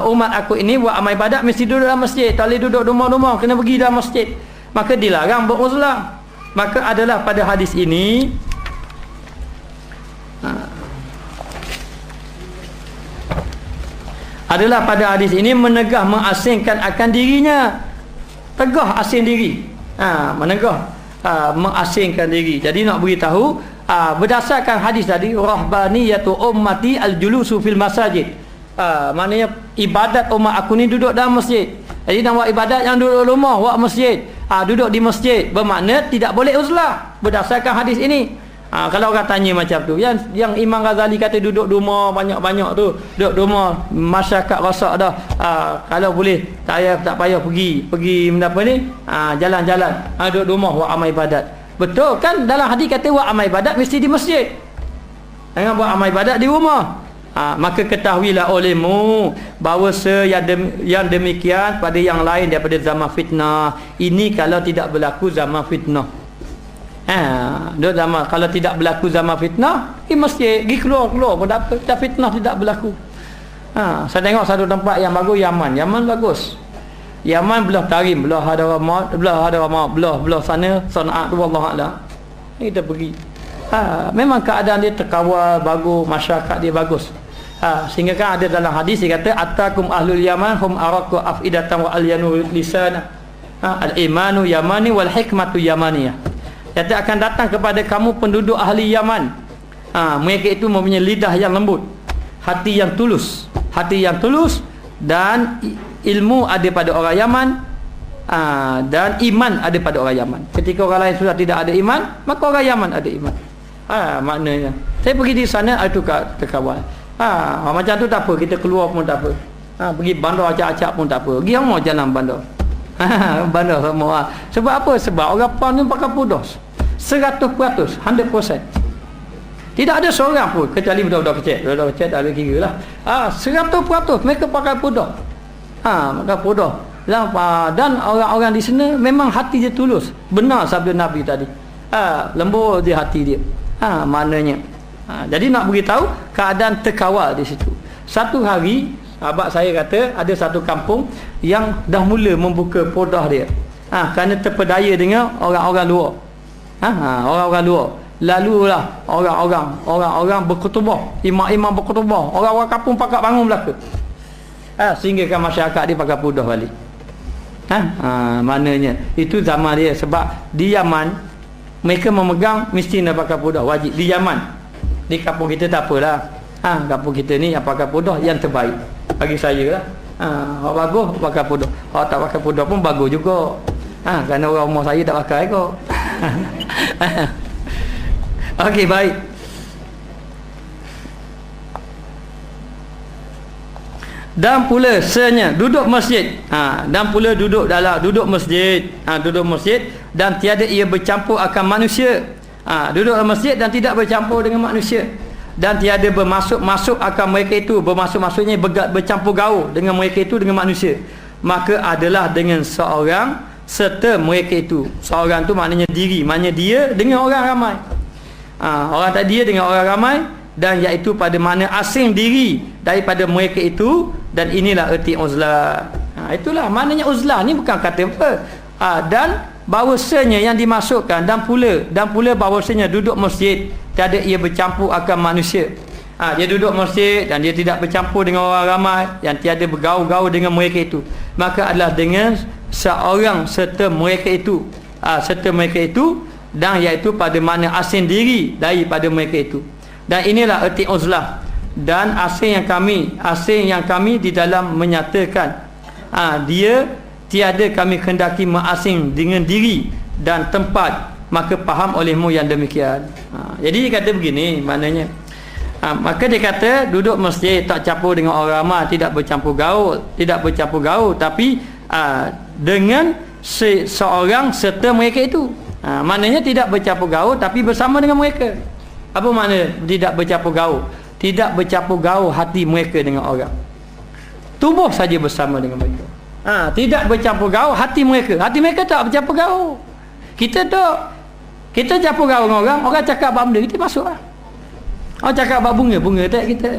Speaker 1: umat aku ini buat amal ibadat mesti duduk dalam masjid, tak boleh duduk rumah-rumah, kena pergi dalam masjid. Maka dilarang beruzlah. Maka adalah pada hadis ini menegah mengasingkan akan dirinya. Tegah asing diri. Menegah mengasingkan diri. Jadi nak beritahu, berdasarkan hadis tadi, rahbaniyatu ummati al-julusu fil masajid, maknanya ibadat umat aku ni duduk dalam masjid. Jadi nak buat ibadat yang duduk rumah, buat masjid, duduk di masjid, bermakna tidak boleh uzlah berdasarkan hadis ini. Kalau orang tanya macam tu, yang Imam Ghazali kata duduk rumah banyak-banyak tu, duduk rumah masyarakat rosak dah, kalau boleh tak payah pergi apa ni, jalan-jalan, duduk rumah buat amal ibadat. Betul kan, dalam hadis kata buat amal ibadat mesti di masjid, jangan buat amal ibadat di rumah. Maka ketahuilah olehmu bahawa yang demikian pada yang lain daripada zaman fitnah. Ini kalau tidak berlaku zaman fitnah. Kalau tidak berlaku zaman fitnah, pergi masjid, pergi keluar pun dapat. Fitnah tidak berlaku. Saya tengok satu tempat yang bagus, Yaman bagus. Yaman belah Tarim, belah Hadramaut, belah sana Sana'a tu, wallahualam. Kita pergi. Memang keadaan dia terkawal, bagus, masyarakat dia bagus. Sehingga kan ada dalam hadis dia kata, atakum ahlul Yaman hum araqu afidatan wa alyanu lisana. Al-imanu yamani wal hikmatu yamaniyah. Kata akan datang kepada kamu penduduk ahli Yaman. Mereka itu mempunyai lidah yang lembut, hati yang tulus dan ilmu ada pada orang Yaman, Dan iman ada pada orang Yaman. Ketika orang lain sudah tidak ada iman, maka orang Yaman ada iman. Maknanya saya pergi di sana itu terkawal. Macam tu tak apa, kita keluar pun tak apa. Pergi bandar acak-acak pun tak apa. Pergi semua jalan bandar. Bandar semua. Sebab apa? Sebab orang PAN ni pakai pudos 100%, 100%. Tidak ada seorang pun, kecuali budak-budak kecil. Budak-budak kecil tak ada kira lah. 100% mereka pakai pudos. Pakai pudos. Dan orang-orang di sana memang hati dia tulus. Benar sabda Nabi tadi. Lembut di hati dia. Maknanya. Jadi nak beritahu keadaan terkawal di situ. Satu hari abang saya kata ada satu kampung yang dah mula membuka podah dia. Kerana terpedaya dengan orang-orang luar. Orang-orang luar. Lalulah orang-orang berkutubah, imam-imam berkutubah, orang-orang kampung pakat bangun belaka. Sehingga kan masyarakat dia pakai podah balik. Maknanya itu zaman dia. Sebab di Yaman mereka memegang mesti nak pakai podah, wajib. Di Yaman. Di kampung kita tak apalah. Kampung kita ni yang pakai podah yang terbaik bagi saya lah. Orang bagus pakai podah, orang tak pakai podah pun bagus juga. Kerana orang umur saya tak pakai kok. Okey, baik. Dan pula senya duduk masjid. Dan pula duduk masjid. Duduk masjid dan tiada ia bercampur akan manusia. Duduk dalam masjid dan tidak bercampur dengan manusia. Dan tiada bermasuk akan mereka itu. Bermasuk-maksudnya bercampur gaul dengan mereka itu, dengan manusia. Maka adalah dengan seorang serta mereka itu. Seorang tu maknanya diri, maknanya dia dengan orang ramai. Orang tadi dia dengan orang ramai, dan iaitu pada makna asing diri daripada mereka itu. Dan inilah erti uzlah. Itulah maknanya uzlah ni, bukan kata apa. Dan bahawasanya yang dimasukkan dan pula bahawasanya duduk masjid tiada ia bercampur akan manusia. Dia duduk masjid dan dia tidak bercampur dengan orang ramai, yang tiada bergaul-gaul dengan mereka itu, maka adalah dengan seorang serta mereka itu. Dan iaitu pada makna asing diri daripada mereka itu. Dan inilah erti uzlah. Dan asing yang kami di dalam menyatakan dia tiada kami kendaki mengasing dengan diri dan tempat, maka faham olehmu yang demikian. Jadi dia kata begini maknanya. Maka dia kata duduk masjid tak campur dengan orang ramai, tidak bercampur gaul, tapi dengan seorang serta mereka itu. Maknanya tidak bercampur gaul tapi bersama dengan mereka. Apa makna tidak bercampur gaul? Tidak bercampur gaul hati mereka dengan orang. Tubuh saja bersama dengan mereka. Tidak bercampur gaul hati mereka. Hati mereka tak bercampur gaul. Kita campur gaul dengan orang cakap bab benda, kita masuk lah. Orang cakap bab bunga tak kita.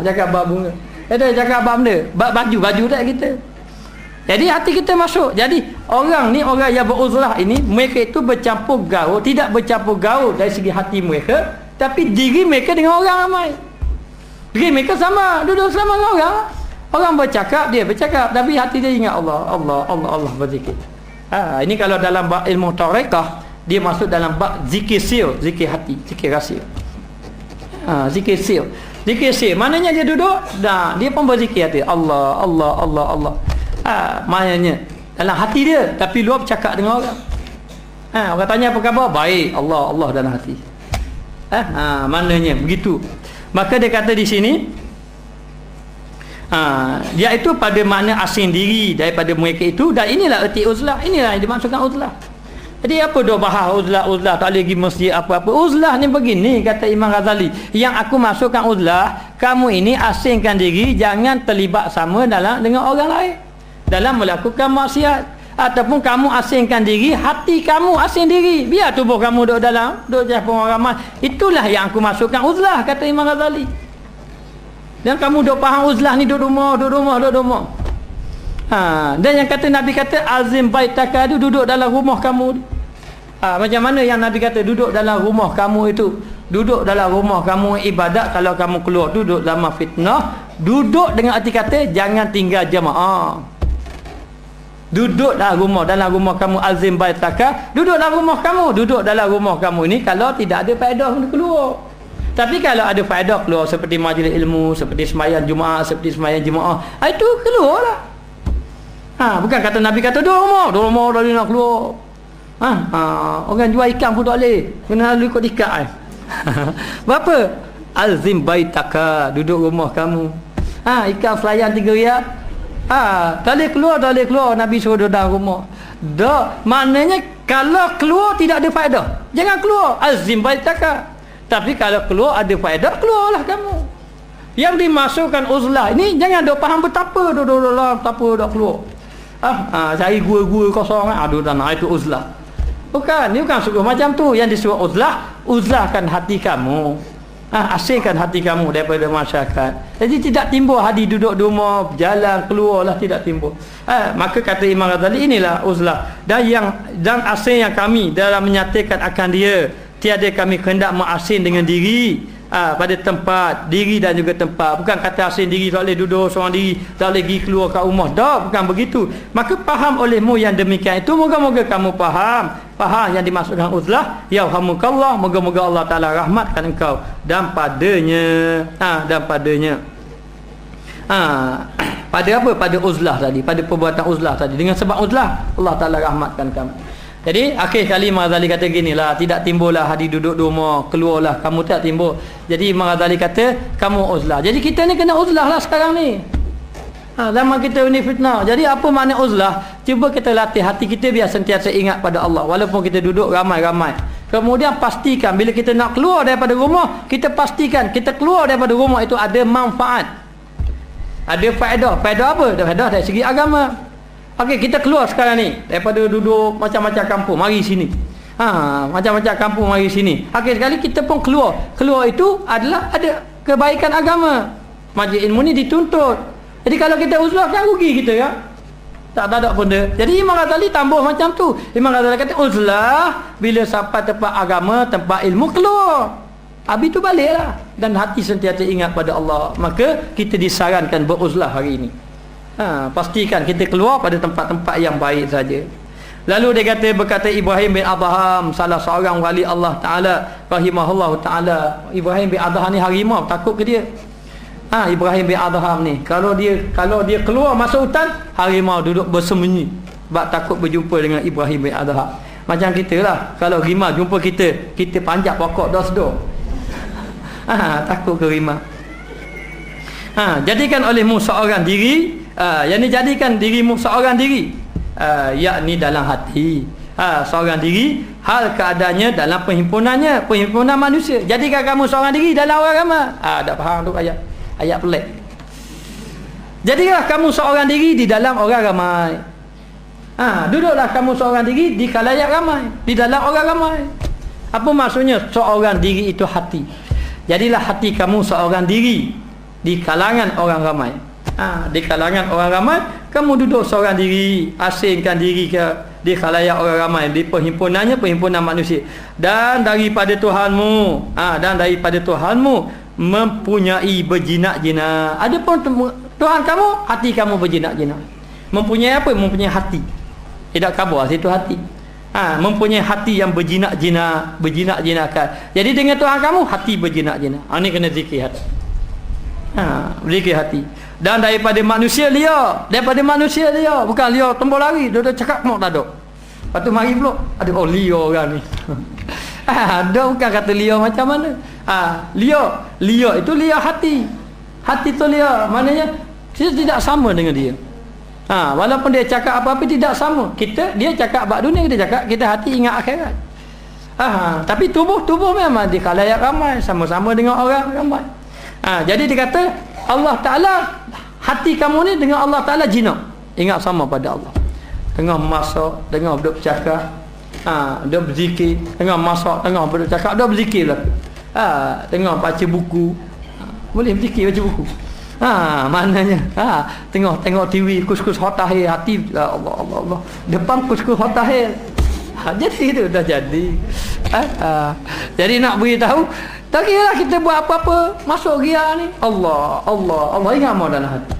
Speaker 1: Cakap bab bunga. Kita cakap bab benda, baju tak kita. Jadi hati kita masuk. Jadi orang yang beruzlah ini, mereka itu bercampur gaul, tidak bercampur gaul dari segi hati mereka, tapi diri mereka dengan orang ramai. Diri mereka sama, duduk sama dengan orang. Orang bercakap, dia bercakap, tapi hati dia ingat Allah berzikir. Ini kalau dalam bab ilmu tarekah, dia masuk dalam bab zikir sir, zikir hati, zikir rahsia. Zikir sir. Zikir sir, maknanya dia duduk dan dia pun berzikir hati. Allah. Maknanya dalam hati dia, tapi luar bercakap dengan orang. Orang tanya apa khabar? Baik, Allah dalam hati. Maknanya begitu. Maka dia kata di sini, iaitu pada makna asing diri daripada mereka itu. Dan inilah erti uzlah. Inilah yang dimaksudkan uzlah. Jadi apa dah bahas uzlah tak boleh pergi masjid apa-apa. Uzlah ni begini, kata Imam Ghazali, yang aku masukkan uzlah, kamu ini asingkan diri, jangan terlibat sama dengan orang lain dalam melakukan maksiat. Ataupun kamu asingkan diri, hati kamu asing diri, biar tubuh kamu duduk campur orang ramai. Itulah yang aku masukkan uzlah, kata Imam Ghazali. Dan kamu duk faham uzlah ni duduk rumah. Dan yang kata Nabi kata azim baitaka itu duduk dalam rumah kamu. Macam mana yang Nabi kata duduk dalam rumah kamu itu? Duduk dalam rumah kamu ibadat. Kalau kamu keluar duduk dalam fitnah. Duduk dengan arti kata jangan tinggal jemaah. Duduk dalam rumah kamu azim baitaka. Duduk dalam rumah kamu ini kalau tidak ada faedah keluar. Tapi kalau ada faedah keluar, seperti majlis ilmu, seperti sembahyang Jumaat, seperti sembahyang jemaah, itu keluarlah. Bukan kata Nabi kata dua rumah dah nak keluar. Orang jual ikan pun tak boleh. Kena lalu ikut ikat. Berapa? Alzim baitaka, duduk rumah kamu. Ikan selayan 3 riyal. Tak boleh keluar. Nabi suruh duduk dalam rumah. Maknanya kalau keluar tidak ada faedah, jangan keluar. Alzim baitaka. Tapi kalau keluar ada faedah, keluarlah kamu. Yang dimasukkan uzlah ini jangan dok faham betapa betapa keluar. Cari gua kosong itu uzlah. Bukan, ni bukan suruh macam tu. Yang disuruh uzlahkan hati kamu. Asingkan hati kamu daripada masyarakat. Jadi tidak timbul hadi duduk di rumah, jalan keluarlah, tidak timbul. Maka kata Imam Ghazali, inilah uzlah. Dan asing yang kami dalam menyatakan akan dia, tiada kami hendak mengasing dengan diri pada tempat diri dan juga tempat. Bukan kata asing diri tak boleh duduk seorang diri, tak boleh pergi keluar kat rumah. Bukan begitu. Maka faham olehmu yang demikian itu. Moga-moga kamu faham yang dimaksudkan uzlah. Yarhamukallah, moga-moga Allah Taala rahmatkan engkau dan padanya. Pada apa? Pada uzlah tadi, pada perbuatan uzlah tadi. Dengan sebab uzlah Allah Taala rahmatkan kamu. Jadi akhir kali Imam Ghazali kata ginilah, tidak timbullah hadi duduk di rumah, keluarlah kamu, tak timbul. Jadi Imam Ghazali kata kamu uzlah. Jadi kita ni kena uzlah lah sekarang ni. Zaman kita ni fitnah. Jadi apa makna uzlah? Cuba kita latih hati kita biar sentiasa ingat pada Allah walaupun kita duduk ramai-ramai. Kemudian pastikan bila kita nak keluar daripada rumah, kita pastikan kita keluar daripada rumah itu ada manfaat, ada faedah. Faedah apa? Faedah dari segi agama. Okey, kita keluar sekarang ni daripada duduk macam-macam kampung, mari sini. Macam-macam kampung, mari sini. Okey, sekali kita pun keluar. Keluar itu adalah ada kebaikan agama. Majlis ilmu ni dituntut. Jadi kalau kita uzlah kan rugi kita ya. Tak ada benda. Jadi Imam Ghazali tambah macam tu. Imam Ghazali kata uzlah bila sampai tempat agama, tempat ilmu, keluar. Habis tu baliklah dan hati sentiasa ingat pada Allah. Maka kita disarankan beruzlah hari ini. Pastikan kita keluar pada tempat-tempat yang baik saja. Lalu dia berkata Ibrahim bin Adham, salah seorang wali Allah Ta'ala rahimahullah Ta'ala. Ibrahim bin Adham ni harimau, takut ke dia? Ibrahim bin Adham ni kalau dia keluar masuk hutan, harimau duduk bersembunyi sebab takut berjumpa dengan Ibrahim bin Adham. Macam kita lah, kalau rimau jumpa kita panjat pokok dah sedar. Takut ke rimau. Jadikan olehmu seorang diri, jadikan dirimu seorang diri, yakni dalam hati, seorang diri, hal keadaannya dalam perhimpunan manusia. Jadikan kamu seorang diri dalam orang ramai. Tak faham tu ayat pelik. Jadilah kamu seorang diri di dalam orang ramai. Duduklah kamu seorang diri di khalayak ramai, di dalam orang ramai. Apa maksudnya seorang diri itu hati? Jadilah hati kamu seorang diri di kalangan orang ramai. Di kalangan orang ramai kamu duduk seorang diri, asingkan diri di khalayak orang ramai, di perhimpunan manusia. Dan daripada Tuhanmu, mempunyai berjinak-jinak. Adapun Tuhan kamu, hati kamu berjinak-jinak. Mempunyai apa? Mempunyai hati. Tidak kabur situ hati. Mempunyai hati yang berjinak-jinakan. Jadi dengan Tuhan kamu hati berjinak-jinak. Ini kena zikir hati. Zikir hati. Dan daripada manusia liar, bukan liar tembok lari, dia cakap mau tak ada. Lepas tu mari pula ada liar orang ni. Ada bukan kata liar macam mana. Liar itu liar hati. Hati tu liar, maknanya kita tidak sama dengan dia. Walaupun dia cakap apa-apa tidak sama. Dia cakap bab dunia, kita cakap kita hati ingat akhirat. Tapi tubuh memang di khalayak ramai, sama-sama dengan orang ramai. Jadi dia kata Allah Ta'ala, hati kamu ni dengan Allah Ta'ala jinak, ingat sama pada Allah. Tengah masak, tengah duduk bercakap, dia berzikir, tengah masak, tengah duduk bercakap, dia berzikir lah. Tengah baca buku, boleh berzikir baca buku. Maknanya tengok TV, kus-kus hotahir, hati Allah depan kus-kus hotahir. Jadi itu dah jadi. Jadi nak beritahu, tak kira lah kita buat apa-apa, masuk ria ni Allah ingat mau dalam hati.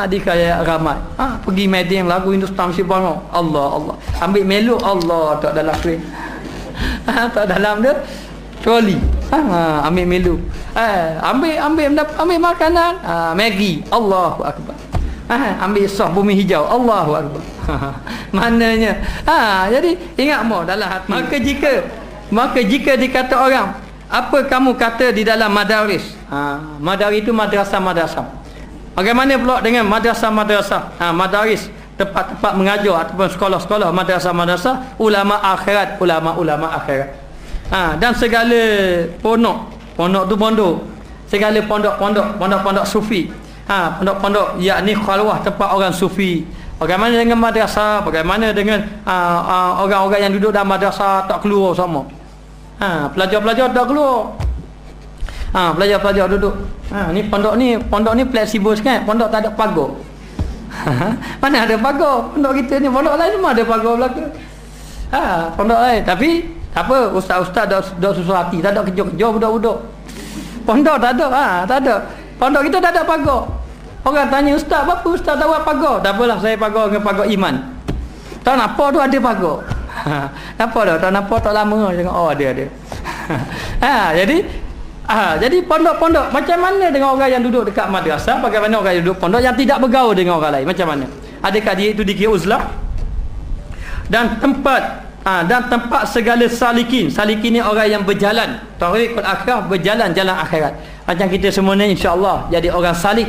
Speaker 1: Di kaya ramai, pergi meeting lagu Hindustan si bangun Allah, ambil meluk Allah tak dalam screen, tak dalam dia troli, ambil meluk, ambil makanan, Maggi, Allahu Akbar. Ambil sah bumi hijau. Allahu akbar. Maknanya jadi ingat mo dalam hati. Maka jika dikata orang, apa kamu kata di dalam madaris? Madaris itu madrasah. Bagaimana pula dengan madrasah? Madaris, tempat-tempat mengajar ataupun sekolah-sekolah, madrasah, ulama akhirat. Dan segala pondok tu pondok, segala pondok sufi, pondok yakni khalwah, tempat orang sufi. Bagaimana dengan madrasah? Bagaimana dengan orang-orang yang duduk dalam madrasah tak keluar sama? Pelajar-pelajar tak keluar. Pelajar-pelajar duduk. Ni pondok ni fleksibel sangat. Pondok tak ada pagar. Mana ada pagar? Pondok kita ni, pondok lain semua ada pagar belakang. Pondok lain. Tapi apa, ustaz-ustaz dah susah hati, tak ada kerja-kerja budak-budak. Pondok tak ada. Pondok kita tak ada pagar. Orang tanya, ustaz apa ustaz tak buat pagar? Tak apalah, saya pagar dengan pagar iman. Tak nampak tu ada pagar. Nampak dah, tak nampak tak lama tengok, ada. Jadi pondok-pondok macam mana dengan orang yang duduk dekat madrasah? Bagaimana orang yang duduk pondok yang tidak bergaul dengan orang lain? Macam mana? Adakah dia itu dikira uzlah? Dan tempat segala salikin ni orang yang berjalan tariqul akhirah, berjalan jalan akhirat. Macam kita semua ni insya-Allah jadi orang salik,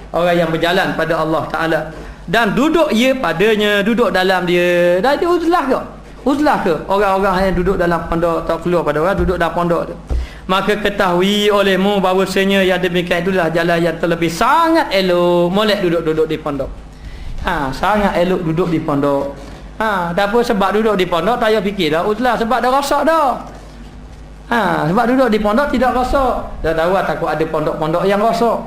Speaker 1: orang yang berjalan pada Allah Taala. Dan duduk ia padanya, duduk dalam dia. Dah dia uzlah ke orang-orang yang duduk dalam pondok, tak keluar pada orang duduk dalam pondok tu. Maka ketahui olehmu bahawasanya yang demikian itulah jalan yang terlebih sangat elok. Molek duduk di pondok. Sangat elok duduk di pondok. Tak apa, sebab duduk di pondok tak payah fikir dah uzlah, sebab dah rosak dah. Sebab duduk di pondok tidak rosak. Dah tahu takut ada pondok-pondok yang rosak.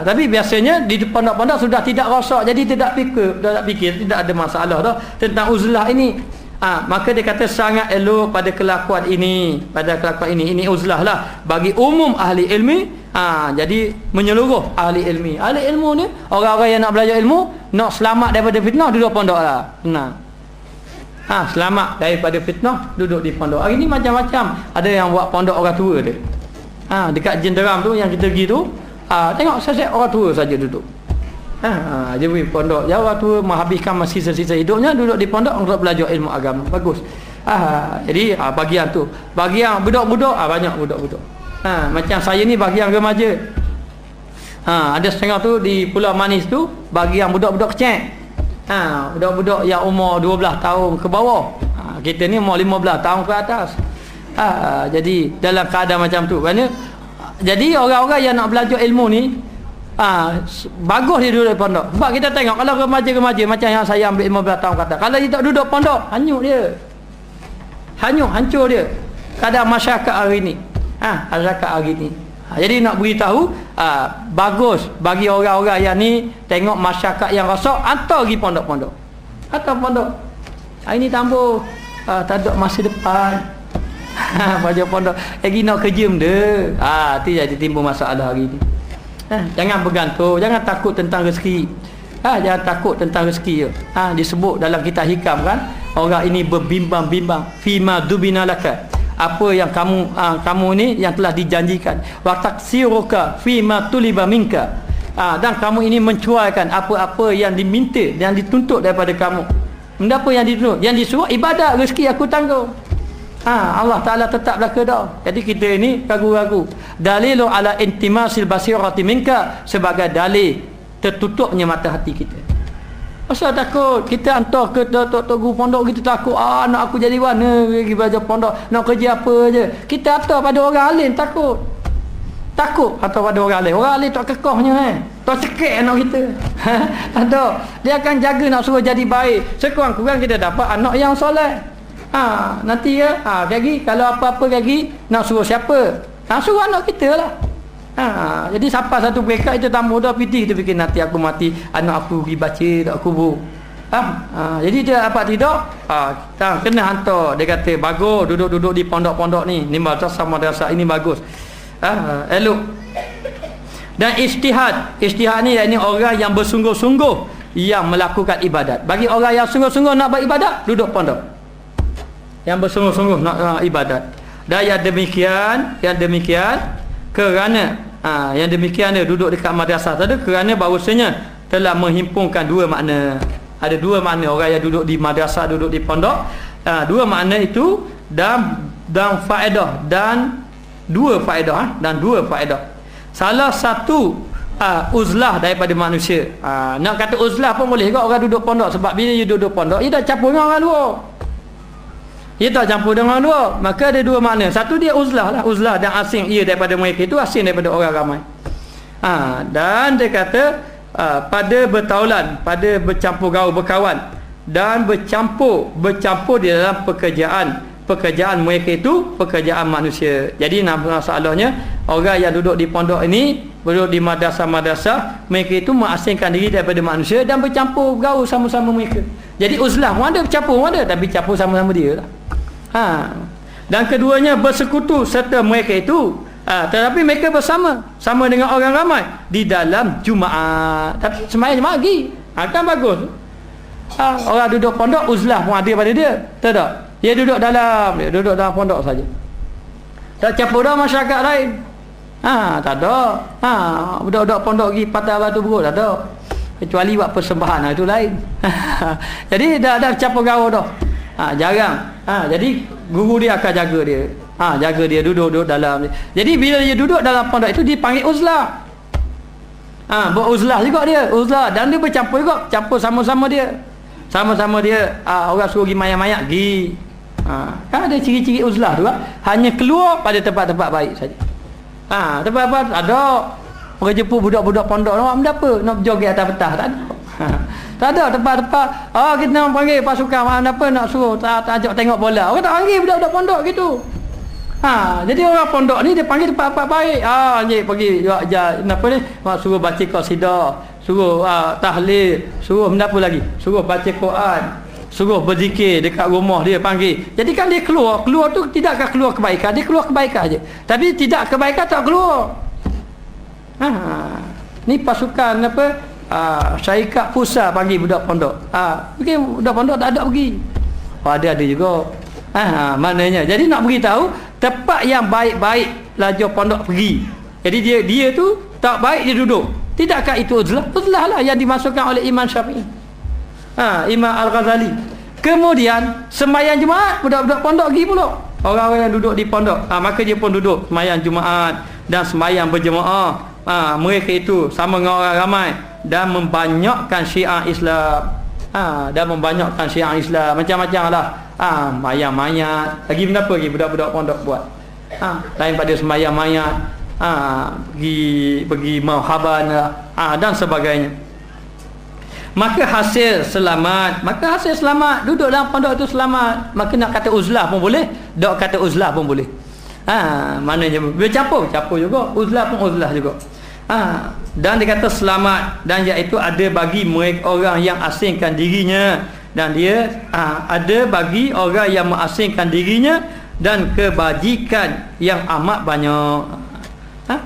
Speaker 1: Tapi biasanya di pondok-pondok sudah tidak rosak, jadi tidak fikir, tidak ada masalah dah tentang uzlah ini. Maka dia kata sangat elok pada kelakuan ini, ini uzlah lah bagi umum ahli ilmi. Jadi menyeluruh ahli ilmi. Ahli ilmu ni orang-orang yang nak belajar ilmu, nak selamat daripada fitnah, duduk pondok lah. Selamat daripada fitnah, duduk di pondok. Hari ni macam-macam. Ada yang buat pondok orang tua dia. Dekat Jenderam tu yang kita pergi tu, tengok saya orang tua saja duduk. Dia pergi pondok. Ya, orang tua menghabiskan sisa-sisa hidupnya duduk di pondok untuk belajar ilmu agama. Bagus. Jadi bagian tu. Bagian budak-budak, banyak budak-budak. Macam saya ni bagian remaja. Ada setengah tu di Pulau Manis tu bagian budak-budak kecil. Budak-budak yang umur 12 tahun ke bawah. Kita ni umur 15 tahun ke atas. Jadi dalam keadaan macam tu. Jadi orang-orang yang nak belajar ilmu ni, bagus dia duduk di pondok. Sebab kita tengok kalau remaja-remaja macam yang saya ambil 15 tahun kata, kalau dia tak duduk pondok, hancur dia keadaan masyarakat hari ni. Jadi nak beritahu, bagus bagi orang-orang yang ni tengok masyarakat yang rosak, hantar pergi pondok-pondok. Hari ni tambah tak ada masa depan. Belajar pondok lagi nak kerja benda. Itu jadi timbul masalah hari ni. Jangan bergantung, jangan takut tentang rezeki. Jangan takut tentang rezeki. Disebut dalam kitab hikam kan, orang ini berbimbang-bimbang fima dubina laka, apa yang kamu ni yang telah dijanjikan, wa taksiruka fima tuliba minka, dan kamu ini mencuaikan apa-apa yang diminta, yang dituntut daripada kamu. Benda apa yang dituntut? Yang disuruh ibadat, rezeki aku tanggung. Allah Ta'ala tetap belaka dah. Jadi kita ini ragu-ragu. Dalilu ala intimasil basirati minka, sebagai dalil tertutupnya mata hati kita. Pasal takut kita hantar ke tok guru pondok, kita takut anak aku jadi mana pergi belajar pondok, nak kerja apa je. Kita hantar pada orang alim, takut hantar pada orang alim. Orang alim tak kekohnya tak cekik anak kita. Ada, dia akan jaga nak suruh jadi baik. Sekurang-kurang kita dapat anak yang soleh. Nanti lagi kalau apa-apa lagi nak suruh siapa? Suruh anak kita lah. Jadi siapa satu mereka itu tamu dah piti, kita fikir nanti aku mati, anak aku pergi baca tak kubur. Jadi dia dapat tidak? Kena hantar. Dia kata bagus duduk-duduk di pondok-pondok ni madrasah ini bagus. Elok. Dan ijtihad ni yakni orang yang bersungguh-sungguh yang melakukan ibadat. Bagi orang yang sungguh-sungguh nak beribadat, duduk pondok. Yang bersungguh-sungguh nak ibadat. Dan yang demikian kerana yang demikian dia duduk dekat madrasah tadi, kerana bahawasanya telah menghimpunkan dua makna. Ada dua makna orang yang duduk di madrasah, duduk di pondok. Dua makna itu dan faedah dan dua faedah dan dua faedah. Salah satu uzlah daripada manusia. Nak kata uzlah pun boleh juga orang duduk pondok, sebab bila dia duduk pondok dia dah campur dengan orang luar. Dia tak campur dengan orang luar. Maka ada dua makna. Satu dia uzlah lah, uzlah dan asing ia daripada mereka itu, asing daripada orang ramai. Dan dia kata pada bertaulan, pada bercampur gaul, berkawan dan bercampur di dalam pekerjaan mereka itu pekerjaan manusia. Jadi masalahnya orang yang duduk di pondok ini, duduk di madrasah-madrasah, mereka itu mengasingkan diri daripada manusia dan bercampur gaul sama-sama mereka. Jadi uzlah pun ada, bercampur pun ada, tapi campur sama-sama dia lah. Dan keduanya bersekutu serta mereka itu, tetapi mereka sama dengan orang ramai di dalam Jumaat. Tapi sembahyang Jumaat lagi akan bagus. Orang duduk pondok uzlah pun ada pada dia. Tak? Dia duduk dalam pondok saja. Tak campur dah masyarakat lain. Tak ada. Budak-budak pondok pergi patah batu berut, tak ada. Kecuali buat persembahan, itu lain. Jadi dah campur gaul dah. Jarang. Jadi guru dia akan jaga dia. Jaga dia duduk dalam. Jadi bila dia duduk dalam pondok itu dipanggil uzlah. Beruzlah juga dia, uzlah, dan dia bercampur juga, campur sama-sama dia. Orang suruh pergi mayat-mayat pergi. Kan ada ciri-ciri uzlah tu kan? Hanya keluar pada tempat-tempat baik saja. Tempat-tempat ada orang jemput budak-budak pondok nak apa? Nak joget atas petang, tak ada. Tak ada tempat-tempat kita nak panggil pasukan apa nak suruh tak ajak tengok bola. Orang tak panggil budak-budak pondok gitu. Jadi orang pondok ni dia panggil tempat-tempat baik. Dia pergi apa ni? Suruh baca qasidah, suruh tahlil, suruh apa lagi? Suruh baca Quran, suruh berzikir dekat rumah dia panggil. Jadi kan dia keluar tu tidakkah keluar kebaikan, dia keluar kebaikan aja. Tapi tidak kebaikan tak keluar. Ni pasukan apa? Syarikat Pusat panggil budak pondok. Pergi budak pondok tak ada pergi. Ada juga. Maknanya jadi nak beritahu tempat yang baik-baik lajur pondok pergi. Jadi dia tu tak baik dia duduk. Tidakkah itu uzlah? Uzlah lah yang dimasukkan oleh Imam Syafi'i. Imam Al-Ghazali. Kemudian sembahyang Jumaat budak-budak pondok pergi pula. Orang-orang yang duduk di pondok, maka dia pun duduk sembahyang Jumaat dan sembahyang berjemaah. Mereka itu sama dengan orang ramai dan membanyakkan syiar Islam. Macam-macam lah. Mayat-mayat. Lagi benda apa lagi budak-budak pondok buat? Lain pada sembahyang mayat, pergi mauhaban dan sebagainya. Maka hasil selamat duduk dalam pondok itu selamat. Maka nak kata uzlah pun boleh, tak kata uzlah pun boleh. Maknanya bercampur juga, uzlah pun uzlah juga. Dan dia kata selamat, dan iaitu ada bagi mereka orang yang asingkan dirinya, dan dia ada bagi orang yang mengasingkan dirinya dan kebajikan yang amat banyak.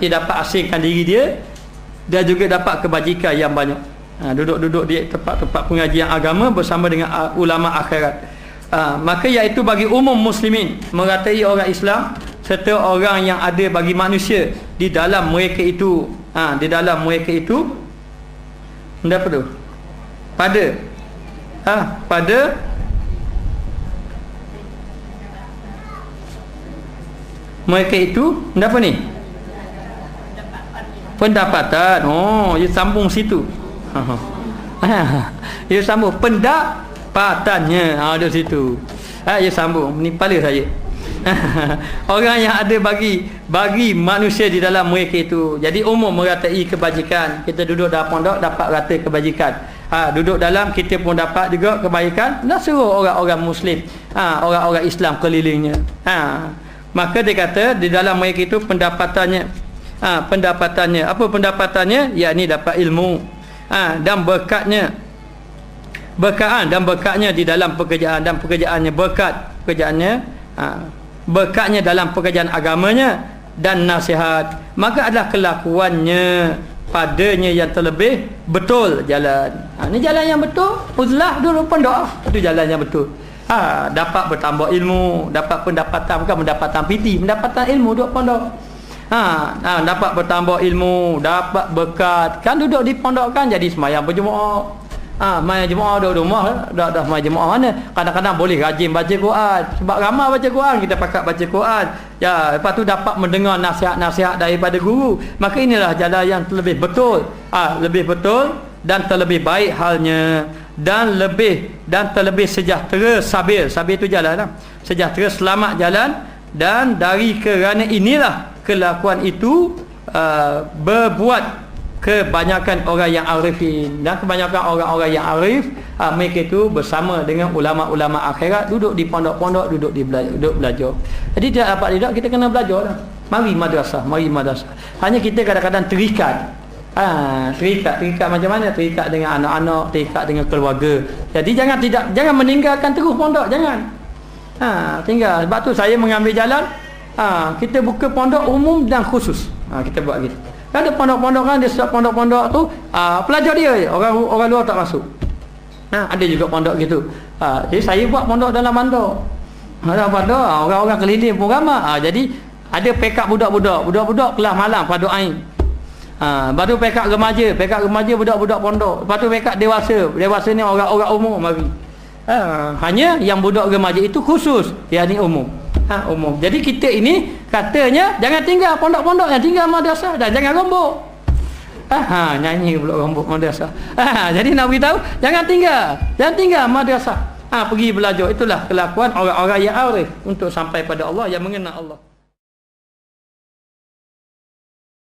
Speaker 1: Dia dapat asingkan diri dia dan juga dapat kebajikan yang banyak. Duduk-duduk di tempat-tempat pengajian agama bersama dengan ulama akhirat. Maka iaitu bagi umum muslimin, meratai orang Islam serta orang yang ada bagi manusia di dalam mereka itu. Di dalam mereka itu apa tu? Pada mereka itu apa ni? Pendapatan. Dia sambung situ. Dia sambung pendapatannya. Ada situ. Dia sambung. Ni kepala saya. Orang yang ada bagi manusia di dalam mereka itu. Jadi umum meratai kebajikan. Kita duduk dalam pondok dapat rata kebajikan. Duduk dalam kita pun dapat juga kebaikan. Dan suruh orang-orang muslim, orang-orang Islam kelilingnya. Maka dia kata di dalam mereka itu pendapatannya. Apa pendapatannya? Yakni dapat ilmu. Dan berkatnya di dalam pekerjaan, dan berkatnya dalam pekerjaan agamanya dan nasihat, maka adalah kelakuannya padanya yang terlebih betul jalan. Ini jalan yang betul, uzlah dulu pondok. Itu jalan yang betul. Dapat bertambah ilmu, dapat pendapatan, bukan pendapatan PT, pendapatan ilmu duduk pondok. Dapat bertambah ilmu, dapat berkat. Kan duduk di pondok kan jadi sembahyang berjemaah. Mai jemaah duduk rumah dah mai jemaah mana. Kadang-kadang boleh rajin baca Quran. Sebab ramai baca Quran, kita pakat baca Quran. Ya, lepas tu dapat mendengar nasihat-nasihat daripada guru. Maka inilah jalan yang lebih betul. Lebih betul dan terlebih baik halnya, dan terlebih sejahtera, sabil itu jalan lah. Sejahtera, selamat jalan. Dan dari kerana inilah kelakuan itu berbuat kebanyakan orang yang arifin, dan kebanyakan orang-orang yang arif, mereka itu bersama dengan ulama-ulama akhirat, duduk di pondok-pondok, duduk belajar. Jadi tidak kita kena belajar lah. Mari madrasah. Hanya kita kadang-kadang terikat. Terikat macam mana? Terikat dengan anak-anak, terikat dengan keluarga. Jadi jangan meninggalkan terus pondok, jangan. Tinggal. Sebab tu saya mengambil jalan, kita buka pondok umum dan khusus. Kita buat gitu. Ada pondok-pondok kan, dia setiap pondok-pondok tu pelajar dia je, orang luar tak masuk. Ada juga pondok gitu. Jadi saya buat pondok dalam bandar. Dalam bandar orang-orang keliling pun ramai. Jadi ada pekak budak-budak kelas malam pada ain. Baru pekak remaja budak-budak pondok. Lepas tu pekak dewasa ni orang-orang umum mari. Hanya yang budak remaja itu khusus, yang ni umum. Umum. Jadi kita ini katanya jangan tinggal pondok-pondok, yang tinggal madrasah, dan jangan rombok. Nyanyi pula rombok madrasah. Jadi nak beritahu jangan tinggal madrasah. Pergi belajar. Itulah kelakuan orang-orang yang arif untuk sampai pada Allah, yang mengenal Allah.